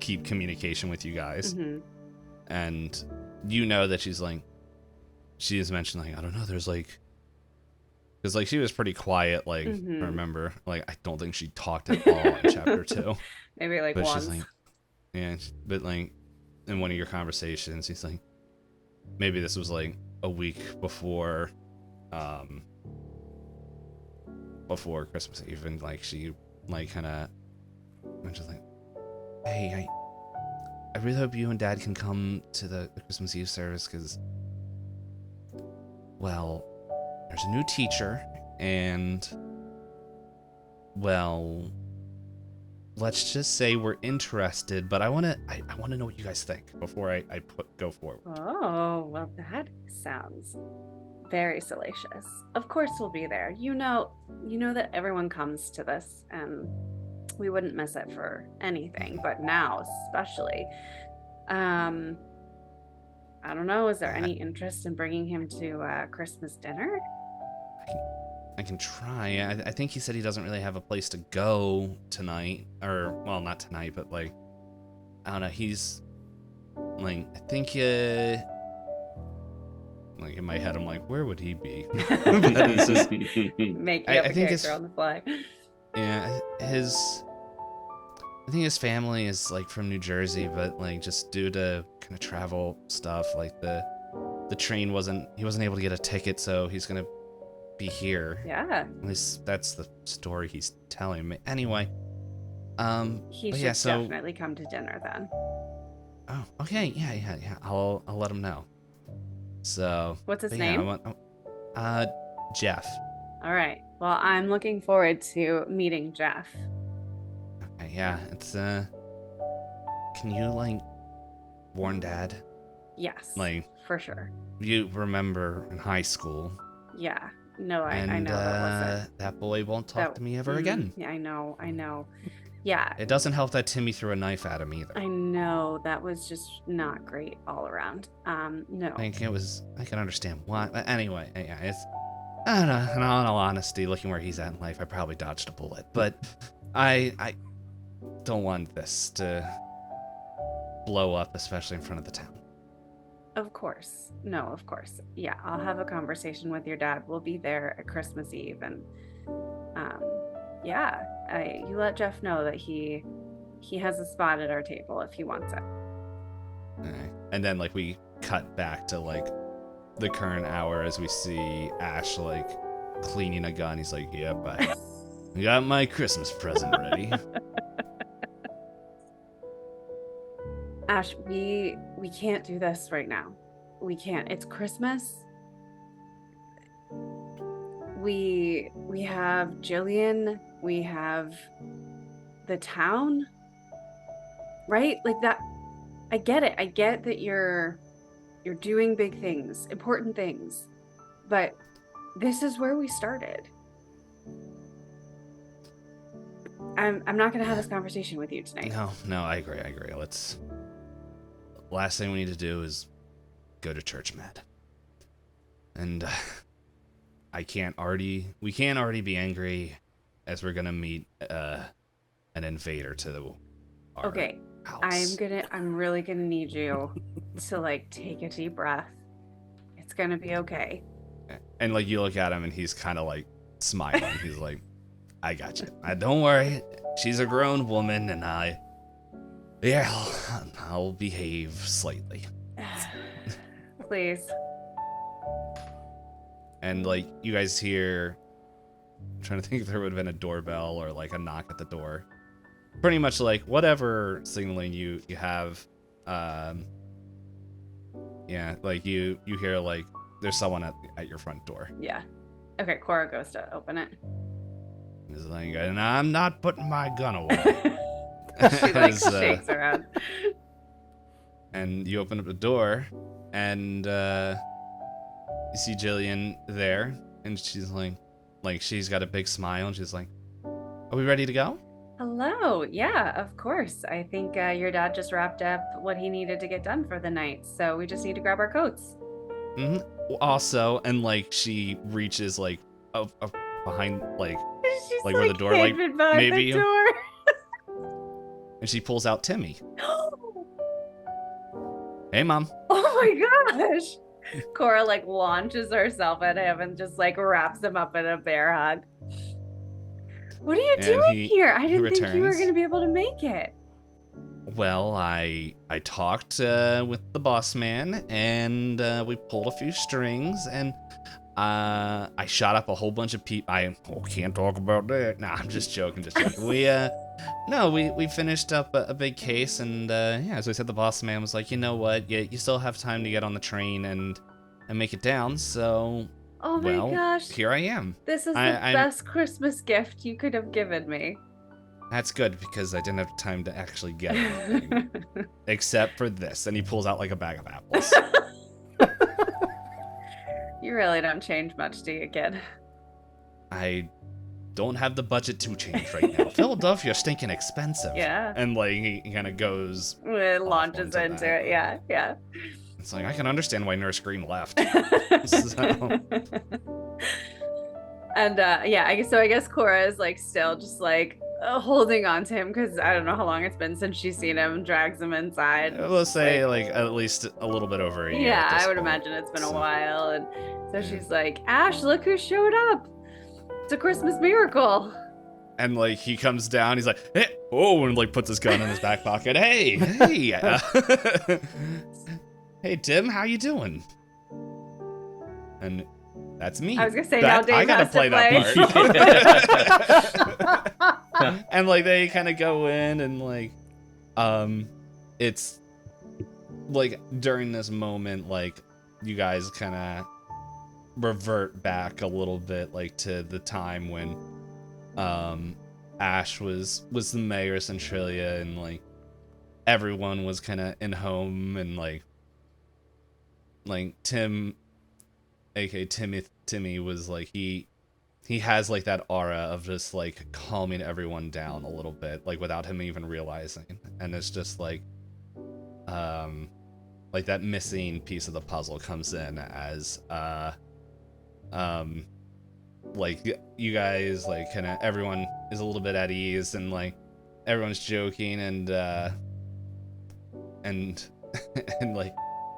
keep communication with you guys. Mm-hmm. And that she has mentioned like, I don't know, there's like, because like she was pretty quiet, like I remember, like I don't think she talked at all in chapter 2. Maybe like but once. She's like, yeah, but like in one of your conversations, he's like, maybe this was like a week before Christmas Eve, and like she like kind of I'm just like, hey, I really hope you and Dad can come to the Christmas Eve service, because, well, there's a new teacher, and, well, let's just say we're interested, but I wanna know what you guys think before I go forward. Oh, well, that sounds very salacious. Of course we'll be there. You know that everyone comes to this, and we wouldn't miss it for anything, but now especially. I don't know, is there any interest in bringing him to Christmas dinner? I can try. I think he said he doesn't really have a place to go tonight, or, well, not tonight, but, like, I don't know, he's, like, I think, like, in my head, I'm like, where would he be? Just, Make you up a character on the fly. Yeah, I think his family is, like, from New Jersey, but, like, just due to kind of travel stuff, like, the train he wasn't able to get a ticket, so he's gonna be here. Yeah. At least that's the story he's telling me. Anyway, he should definitely come to dinner then. Oh, okay, yeah. I'll let him know. So. What's his name? Jeff. All right. Well, I'm looking forward to meeting Jeff. Okay, yeah. It's can you, like, warn Dad? Yes. Like, for sure. You remember in high school? Yeah. No, I know that wasn't. That boy won't talk to me ever again. Yeah, I know. Yeah. It doesn't help that Timmy threw a knife at him either. I know, that was just not great all around. No. I can understand why. But anyway, yeah, it's, I don't know, in all honesty, looking where he's at in life, I probably dodged a bullet. But I don't want this to blow up, especially in front of the town. Of course. No, of course. Yeah, I'll have a conversation with your dad. We'll be there at Christmas Eve, and yeah, you let Jeff know that he has a spot at our table if he wants it. Okay. And then, like, we cut back to, like, the current hour as we see Ash, like, cleaning a gun. He's like, yep, I got my Christmas present ready. Ash, we can't do this right now. We can't. It's Christmas. We have Jillian. We have the town. Right? Like that. I get it. I get that you're doing big things, important things. But this is where we started. I'm not going to have this conversation with you tonight. No, I agree. Last thing we need to do is go to church, Matt. And we can't already be angry as we're gonna meet an invader to our house. I'm really gonna need you to, like, take a deep breath. It's gonna be okay. And, like, you look at him and he's kind of, like, smiling. He's like, I got you. Don't worry. She's a grown woman, and I'll behave slightly. Please. And, like, you guys hear, I'm trying to think if there would have been a doorbell or, like, a knock at the door. Pretty much, like, whatever signaling you have, yeah, like, you hear, like, there's someone at your front door. Yeah. Okay, Cora goes to open it. He's like, and I'm not putting my gun away. She, like, shakes around. And you open up the door, and you see Jillian there, and she's like, she's got a big smile, and she's like, are we ready to go? Hello. Yeah, of course. I think your dad just wrapped up what he needed to get done for the night, so we just need to grab our coats. Mm-hmm. Also, and, like, she reaches, like, up behind, like, she's like where the door, like, maybe the door. And she pulls out Timmy. Hey, Mom. Oh my gosh. Cora, like, launches herself at him and just, like, wraps him up in a bear hug. What are you doing here? I didn't think you were going to be able to make it. Well, I talked with the boss man, and we pulled a few strings, and I shot up a whole bunch of people. I can't talk about that. Nah, I'm just joking. We finished up a big case, and as I said, the boss man was like, you know what? You still have time to get on the train and make it down. So, oh my gosh, here I am. This is the best Christmas gift you could have given me. That's good because I didn't have time to actually get anything, except for this. And he pulls out like a bag of apples. You really don't change much, do you, kid? I don't have the budget to change right now. Philadelphia's stinking expensive. Yeah. And like he kind of goes. It launches into it. Yeah. It's like I can understand why Nurse Green left. So. And I guess Cora is like still just like holding on to him because I don't know how long it's been since she's seen him. Drags him inside. Let's say like at least a little bit over a year. Yeah, I would imagine it's been a while, and so she's like, Ash, look who showed up. It's a Christmas miracle. And like he comes down, he's like, hey, oh, and like puts his gun in his back pocket. Hey, hey, Tim, how you doing? And that's me. I was gonna say now Dave I gotta has play to that part. And like they kind of go in and like, it's like during this moment, like you guys kind of revert back a little bit, like to the time when, Ash was the mayor of Centralia, and like everyone was kind of in home, and like Tim, aka Timmy was like he has like that aura of just like calming everyone down a little bit, like without him even realizing, and it's just like that missing piece of the puzzle comes in as like you guys like kind of everyone is a little bit at ease, and like everyone's joking, and and like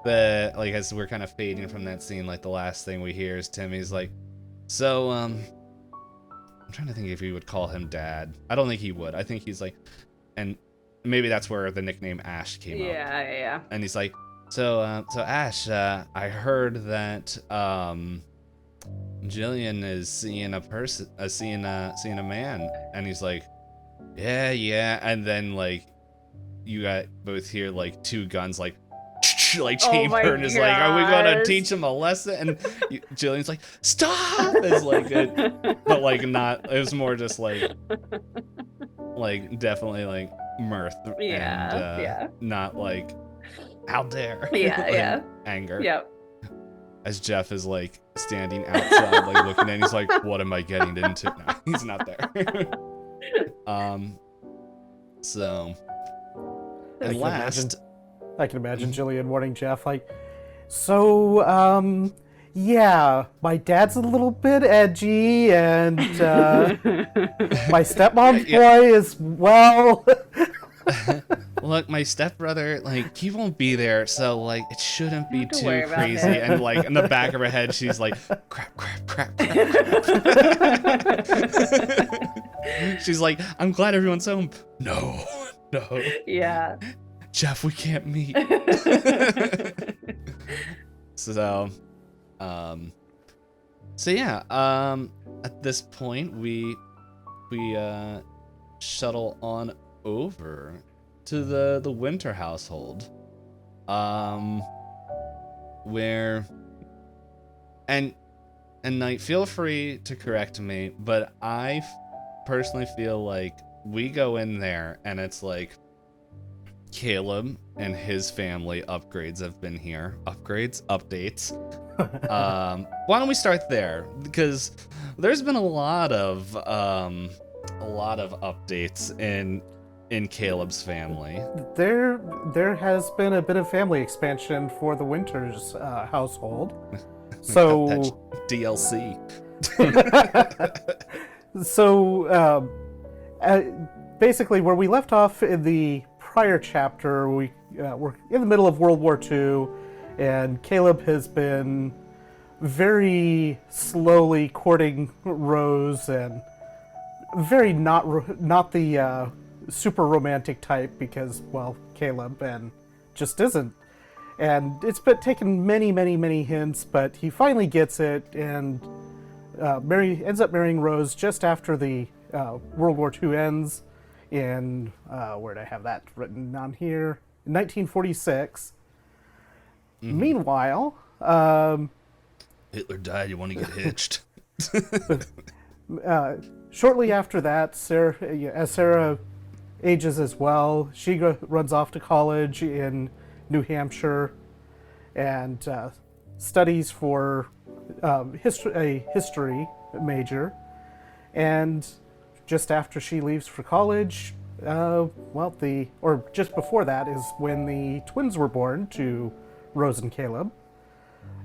as we're kind of fading from that scene, like the last thing we hear is Timmy's like, so I'm trying to think if he would call him Dad. I don't think he would. I think he's like, and maybe that's where the nickname Ash came up. Yeah. And he's like, so Ash, I heard that Jillian is seeing a person, seeing a man, and he's like, yeah, and then like you got both hear like two guns like chamber, and is like, are we gonna teach him a lesson? And Jillian's like, stop! It's like it, but like not. It was more just like definitely like mirth, and not like how dare, anger. Yep. As Jeff is like standing outside, like looking at, he's like, what am I getting into? No, he's not there. So, and last. I can imagine Jillian warning Jeff, like, so, yeah, my dad's a little bit edgy, and my stepmom's boy is, well... Look, my stepbrother, like, he won't be there, so, like, it shouldn't be too crazy. Him. And, like, in the back of her head, she's like, crap. She's like, I'm glad everyone's home. No. Yeah. Jeff, we can't meet. So yeah, at this point we shuttle on over to the Winter household, where and Nite, feel free to correct me, but I personally feel like we go in there and it's like Caleb and his family updates have been here. Updates. Why don't we start there? Because there's been a lot of updates in Caleb's family. There has been a bit of family expansion for the Winters household. So That's DLC. So basically, where we left off in the prior chapter, we were in the middle of World War II, and Caleb has been very slowly courting Rose, and very not the super romantic type, because, well, Caleb, and just isn't. And it's been taken many, many, many hints, but he finally gets it, and ends up marrying Rose just after the World War II ends in, where'd I have that written on here? In 1946. Meanwhile, Hitler died, you want to get hitched? shortly after that, as Sarah ages as well, she runs off to college in New Hampshire and studies for a history major. And just after she leaves for college, just before that is when the twins were born to Rose and Caleb.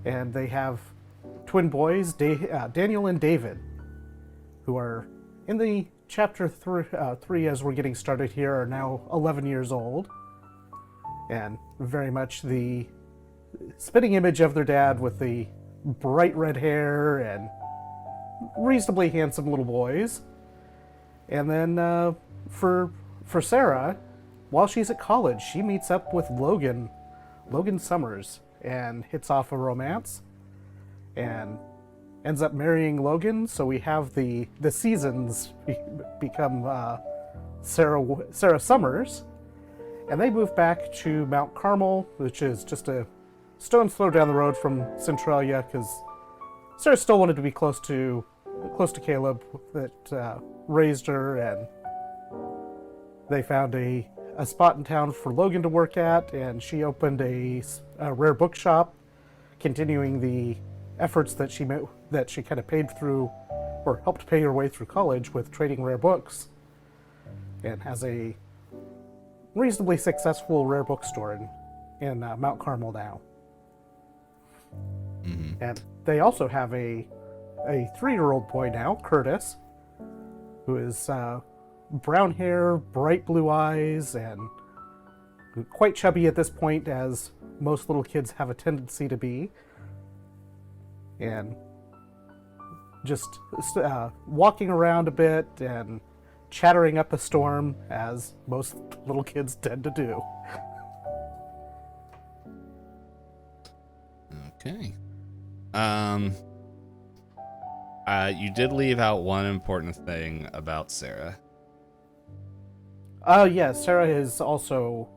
And they have twin boys, Daniel and David, who are in the chapter 3 as we're getting started here, are now 11 years old. And very much the spitting image of their dad with the bright red hair and reasonably handsome little boys. And then for Sarah, while she's at college, she meets up with Logan Summers, and hits off a romance and ends up marrying Logan. So we have the seasons become Sarah Summers, and they move back to Mount Carmel, which is just a stone's throw down the road from Centralia, because Sarah still wanted to be close to Caleb that raised her, and they found a spot in town for Logan to work at, and she opened a rare book shop, continuing the efforts that she kind of paid through, or helped pay her way through college with trading rare books, and has a reasonably successful rare bookstore in Mount Carmel now. Mm-hmm. And they also have a 3-year-old boy now, Curtis, who is brown hair, bright blue eyes, and quite chubby at this point, as most little kids have a tendency to be. And just walking around a bit and chattering up a storm, as most little kids tend to do. Okay. You did leave out one important thing about Sarah. Yeah, Sarah is also...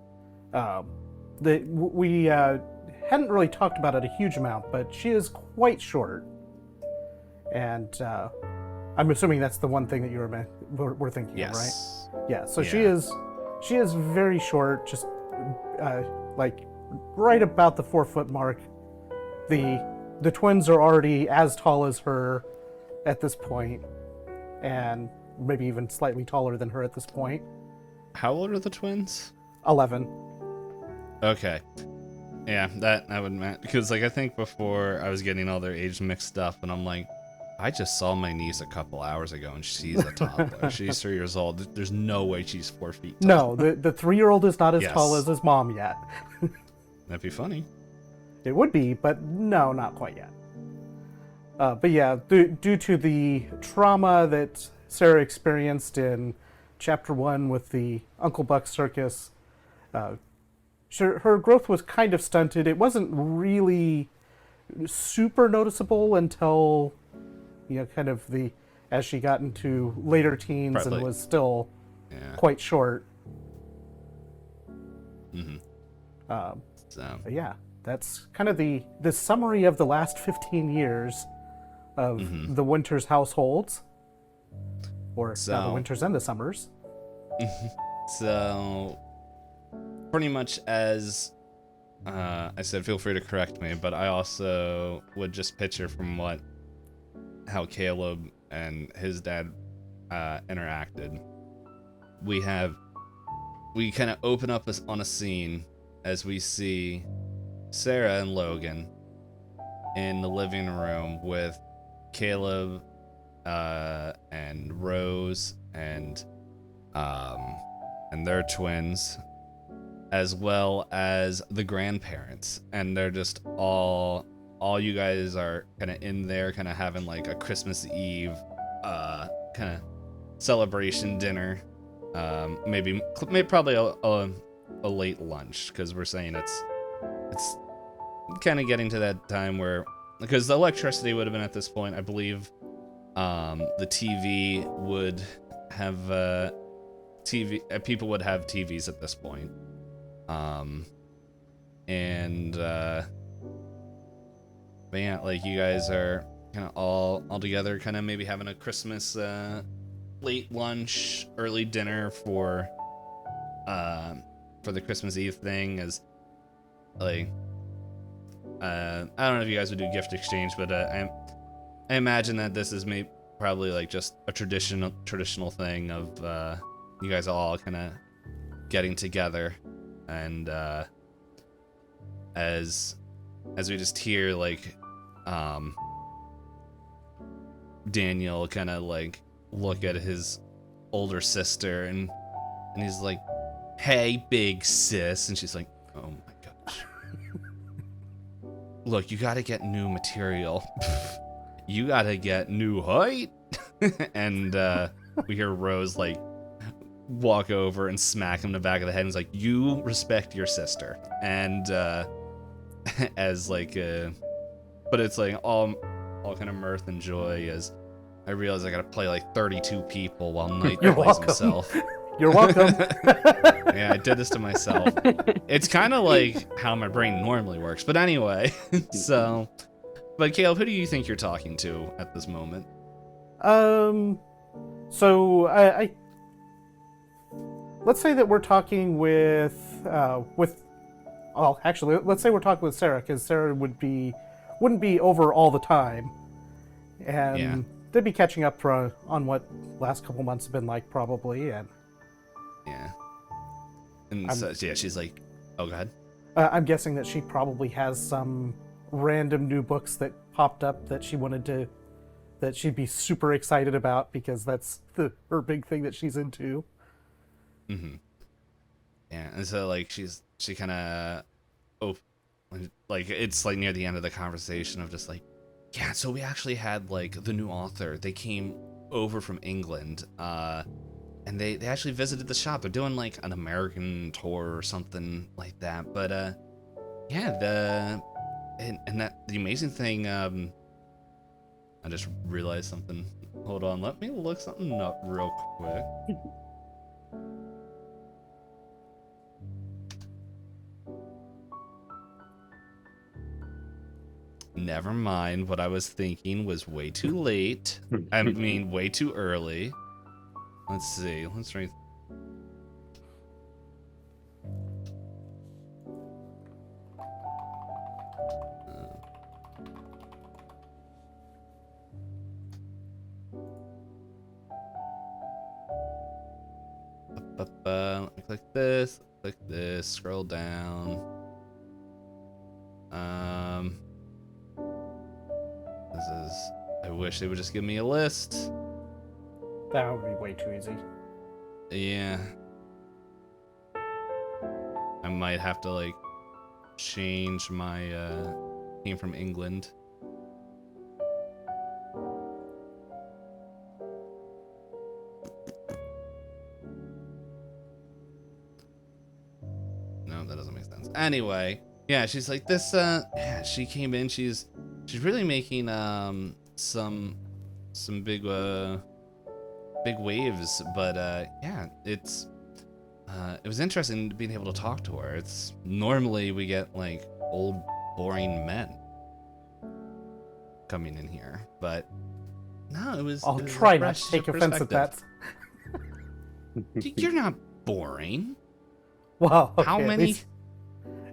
we hadn't really talked about it a huge amount, but she is quite short. And I'm assuming that's the one thing that you were thinking of, right? Yeah, so yeah. She is very short, just like right about the 4-foot mark. The twins are already as tall as her at this point, and maybe even slightly taller than her at this point. How old are the twins? 11. Okay. Yeah, that would match, because I think before I was getting all their age mixed up, and I'm like, I just saw my niece a couple hours ago, and she's a toddler. She's 3 years old. There's no way she's 4 feet tall. No, the 3-year-old is not as tall as his mom yet. That'd be funny. It would be, but no, not quite yet. But yeah, due to the trauma that Sarah experienced in Chapter 1 with the Uncle Buck Circus, her growth was kind of stunted. It wasn't really super noticeable until, kind of as she got into later teens. Probably. And was still quite short. Mm-hmm. Yeah, that's kind of the summary of the last 15 years of the Winters households. Or the Winters and the Summers. So, pretty much as I said, feel free to correct me, but I also would just picture from how Caleb and his dad interacted. We kind of open up on a scene as we see Sarah and Logan in the living room with Caleb and Rose and their twins, as well as the grandparents, and they're just all you guys are kind of in there, kind of having like a Christmas Eve kind of celebration dinner, maybe probably a late lunch, because we're saying it's kind of getting to that time where, because the electricity would have been at this point, I believe, the TV would have people would have TVs at this point, and but yeah, like you guys are kind of all together, kind of maybe having a Christmas late lunch, early dinner for the Christmas Eve thing, as like I don't know if you guys would do gift exchange, but I imagine that this is probably like just a traditional thing of you guys all kind of getting together, and as we just hear like Daniel kind of like look at his older sister, and he's like, "Hey, big sis," and she's like, "Oh my gosh, look, you gotta get new material, you gotta get new height," and we hear Rose like walk over and smack him in the back of the head, and he's like, "You respect your sister," and as like but it's like all kind of mirth and joy as I realize I gotta play like 32 people while Nite plays himself. You're welcome. Yeah, I did this to myself. It's kind of like how my brain normally works, but anyway. So, but Caleb, who do you think you're talking to at this moment? So I let's say that we're talking with well, actually, let's say we're talking with Sarah, because Sarah wouldn't be over all the time, and Yeah. they'd be catching up on what last couple months have been like, probably, and Yeah. And so, yeah, she's like, "Oh, go ahead." I'm guessing that she probably has some random new books that popped up that that she'd be super excited about, because that's her big thing that she's into. Mm-hmm. Yeah, and so like she kind of like it's like near the end of the conversation of just like, yeah, so we actually had like the new author. They came over from England, and they actually visited the shop. They're doing like an American tour or something like that. But yeah, and that the amazing thing, I just realized something. Hold on, let me look something up real quick. Never mind. What I was thinking was way too late. I mean, way too early. Let's see. Let's try. Let me click this, scroll down. This is, I wish they would just give me a list. That would be way too easy. Yeah. I might have to like change my came from England. No, that doesn't make sense. Anyway, yeah, she's like this yeah, she came in, she's really making some big waves, but yeah, it was interesting being able to talk to her. It's normally we get like old boring men coming in here, but no, it was. I'll it was a try not fresh to take offense at that. You're not boring. Well, okay, How many?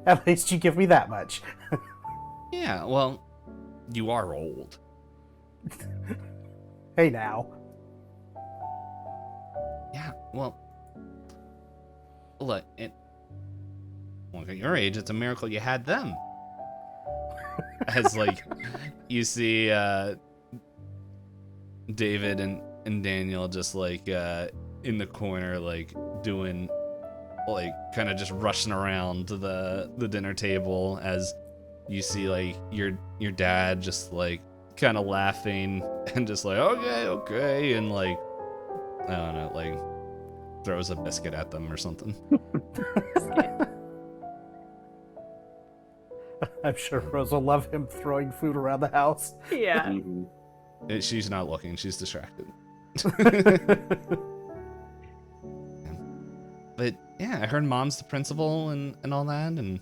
At least you give me that much. Yeah, well, you are old. Hey now. Yeah, well, look, look at your age, it's a miracle you had them. As like, you see David and Daniel just like in the corner, like doing, like kind of just rushing around to the dinner table, as you see like your dad just like kind of laughing and just like, okay, and like, I don't know, like throws a biscuit at them or something. I'm sure Rose will love him throwing food around the house. Yeah. Mhm. She's not looking. She's distracted. But yeah, I heard Mom's the principal and all that, and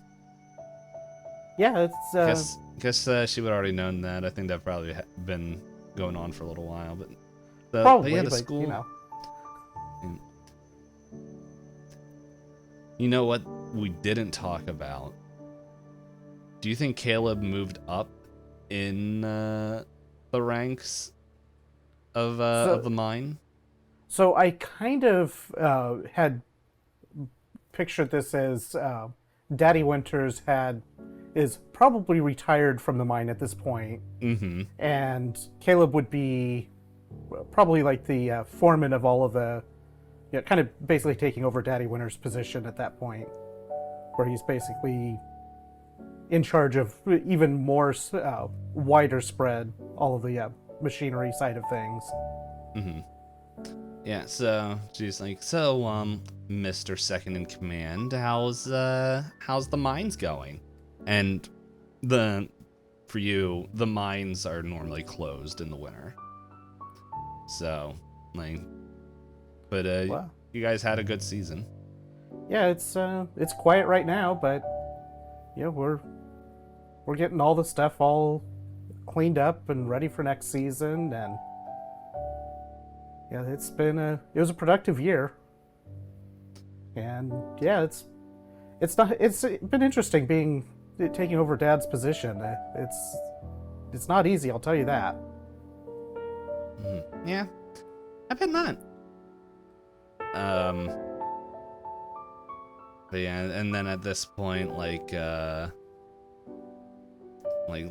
Yeah, it's guess she would already known that. I think that probably been going on for a little while, but probably, but yeah, the but school. you know. You know what we didn't talk about? Do you think Caleb moved up in the ranks of the mine? So I kind of had pictured this as Daddy Winters is probably retired from the mine at this point, Mm-hmm. and Caleb would be probably like the foreman of all of the, kind of basically taking over Daddy Winters' position at that point, where he's basically in charge of even more wider spread all of the machinery side of things. Mm-hmm. Yeah, so she's like, so, Mr. Second in Command, how's the mines going? And for you, the mines are normally closed in the winter. So, like, but Wow. you guys had a good season. Yeah, it's quiet right now, but we're getting all the stuff all cleaned up and ready for next season, and yeah, it was a productive year, and yeah, it's been interesting taking over Dad's position. It's not easy, I'll tell you that. Mm-hmm. Yeah, I bet not. But yeah, and then at this point, like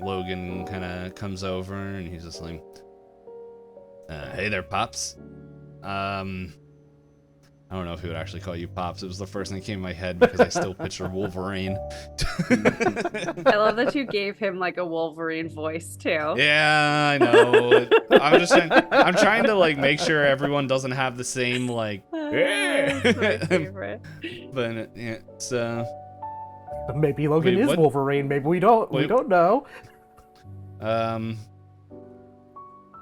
Logan kind of comes over and he's just like, hey there, Pops. I don't know if he would actually call you Pops. It was the first thing that came to my head because I still picture Wolverine. I love that you gave him like a Wolverine voice too. Yeah, I know. I'm trying to like make sure everyone doesn't have the same like. That's my favorite. But yeah, so Maybe Logan Wait, is what? Wolverine. Maybe we don't. We Wait. don't know.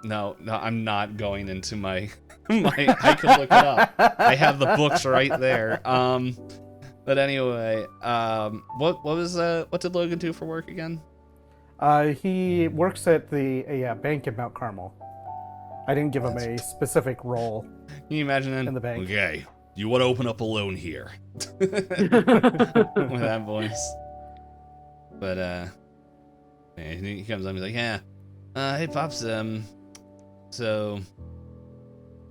No, I'm not going into my I could look it up. I have the books right there. But anyway, what did Logan do for work again? He works at a bank in Mount Carmel. I didn't give him a specific role. Can you imagine in the bank. Okay, you want to open up a loan here with that voice. But yeah, he comes up, he's like, yeah, hey Pops, so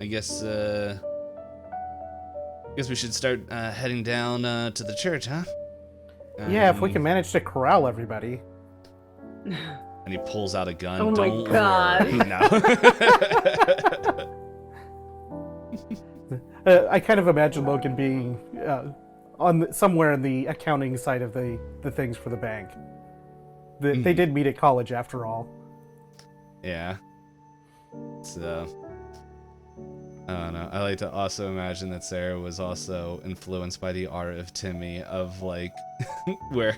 I guess we should start heading down to the church, huh? Yeah, if we can manage to corral everybody. And he pulls out a gun. Oh my Don't God. worry. No. I kind of imagine Logan being somewhere in the accounting side of the things for the bank. They did meet at college, after all. Yeah. So, I don't know. I like to also imagine that Sarah was also influenced by the art of Timmy, of like where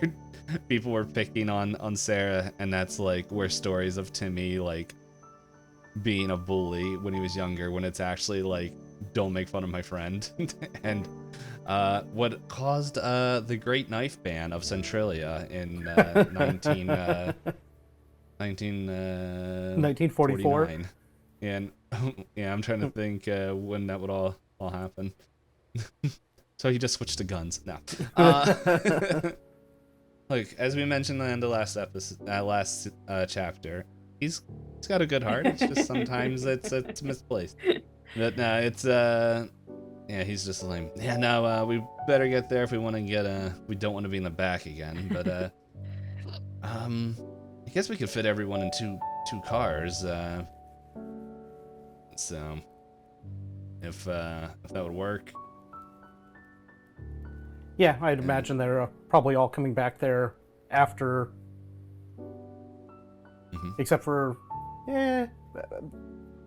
people were picking on Sarah, and that's like where stories of Timmy like being a bully when he was younger, when it's actually like, don't make fun of my friend. And what caused the great knife ban of Centralia in 1944. And yeah, I'm trying to think when that would all happen. So he just switched to guns. No. Look, as we mentioned in the last chapter, he's got a good heart. It's just sometimes it's misplaced. But no, it's yeah, he's just like, yeah, no, we better get there if we want to get we don't want to be in the back again. But I guess we could fit everyone in two cars. So if that would work. Yeah, I'd imagine they're probably all coming back there after. Except for,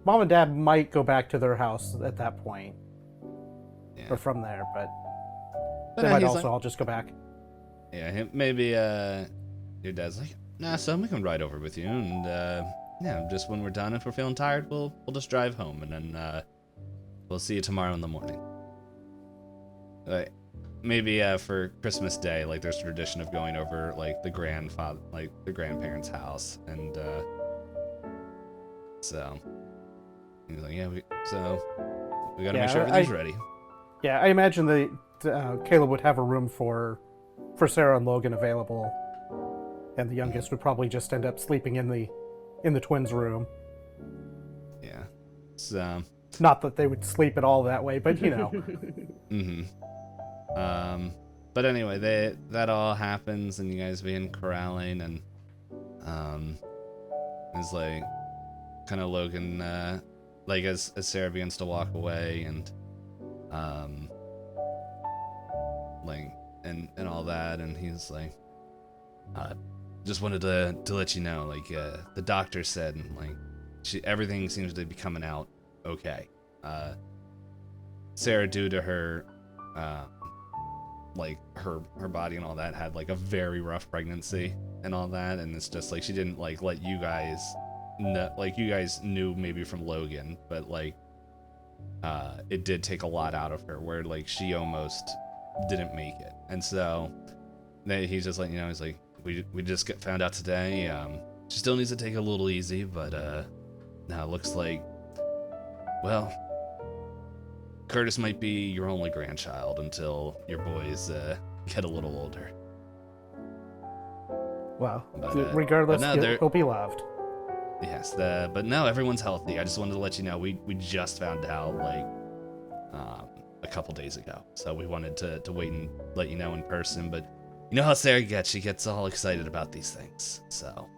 Mom and Dad might go back to their house at that point. Yeah. Or from there, but But they might he's also like, all just go back. yeah, maybe your dad's like, nah, son, we can ride over with you, and yeah, just when we're done, if we're feeling tired, we'll just drive home, and then we'll see you tomorrow in the morning. Like, maybe for Christmas Day, like there's a tradition of going over like the grandparents' house, and so he's like, yeah, we gotta make sure everything's ready. Yeah, I imagine that Caleb would have a room for Sarah and Logan available, and the youngest would probably just end up sleeping in the twins' room. Yeah, so not that they would sleep at all that way, but you know. But anyway, that all happens, and you guys begin corralling, and it's like kind of Logan, like as Sarah begins to walk away, and like and all that, and he's like, just wanted to let you know, like the doctor said, like everything seems to be coming out okay. Sarah, due to her like her body and all that, had like a very rough pregnancy and all that, and it's just like she didn't like let you guys know, like you guys knew maybe from Logan, but like it did take a lot out of her, where like she almost didn't make it. And so he's just like, you know, he's like, we just found out today, she still needs to take it a little easy, but now it looks like, well, Curtis might be your only grandchild until your boys get a little older. Well, But, regardless, but no, he'll be loved. Yes, but no, everyone's healthy. I just wanted to let you know, we just found out like a couple days ago, so we wanted to wait and let you know in person. But you know how Sarah gets; she gets all excited about these things, so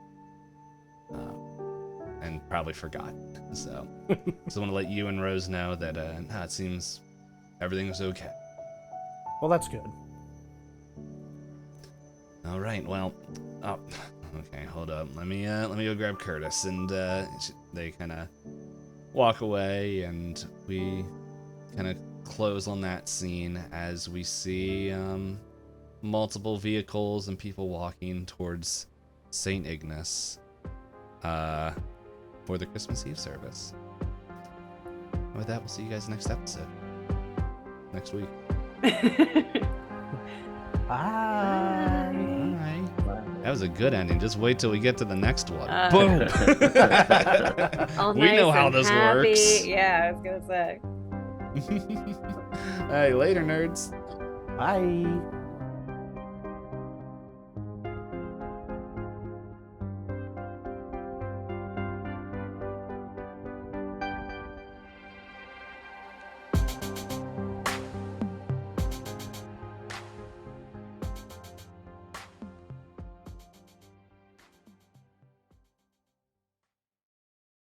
and probably forgot. So just want to let you and Rose know that it seems everything was okay. Well, that's good. All right. Well, okay. Hold up. Let me go grab Curtis, and they kind of walk away, and we kind of close on that scene as we see multiple vehicles and people walking towards St. Ignace for the Christmas Eve service. And with that, we'll see you guys next episode. Next week. Bye. That was a good ending. Just wait till we get to the next one. Boom. We know how this works. Yeah, I was gonna say. Hey, later, nerds. Bye.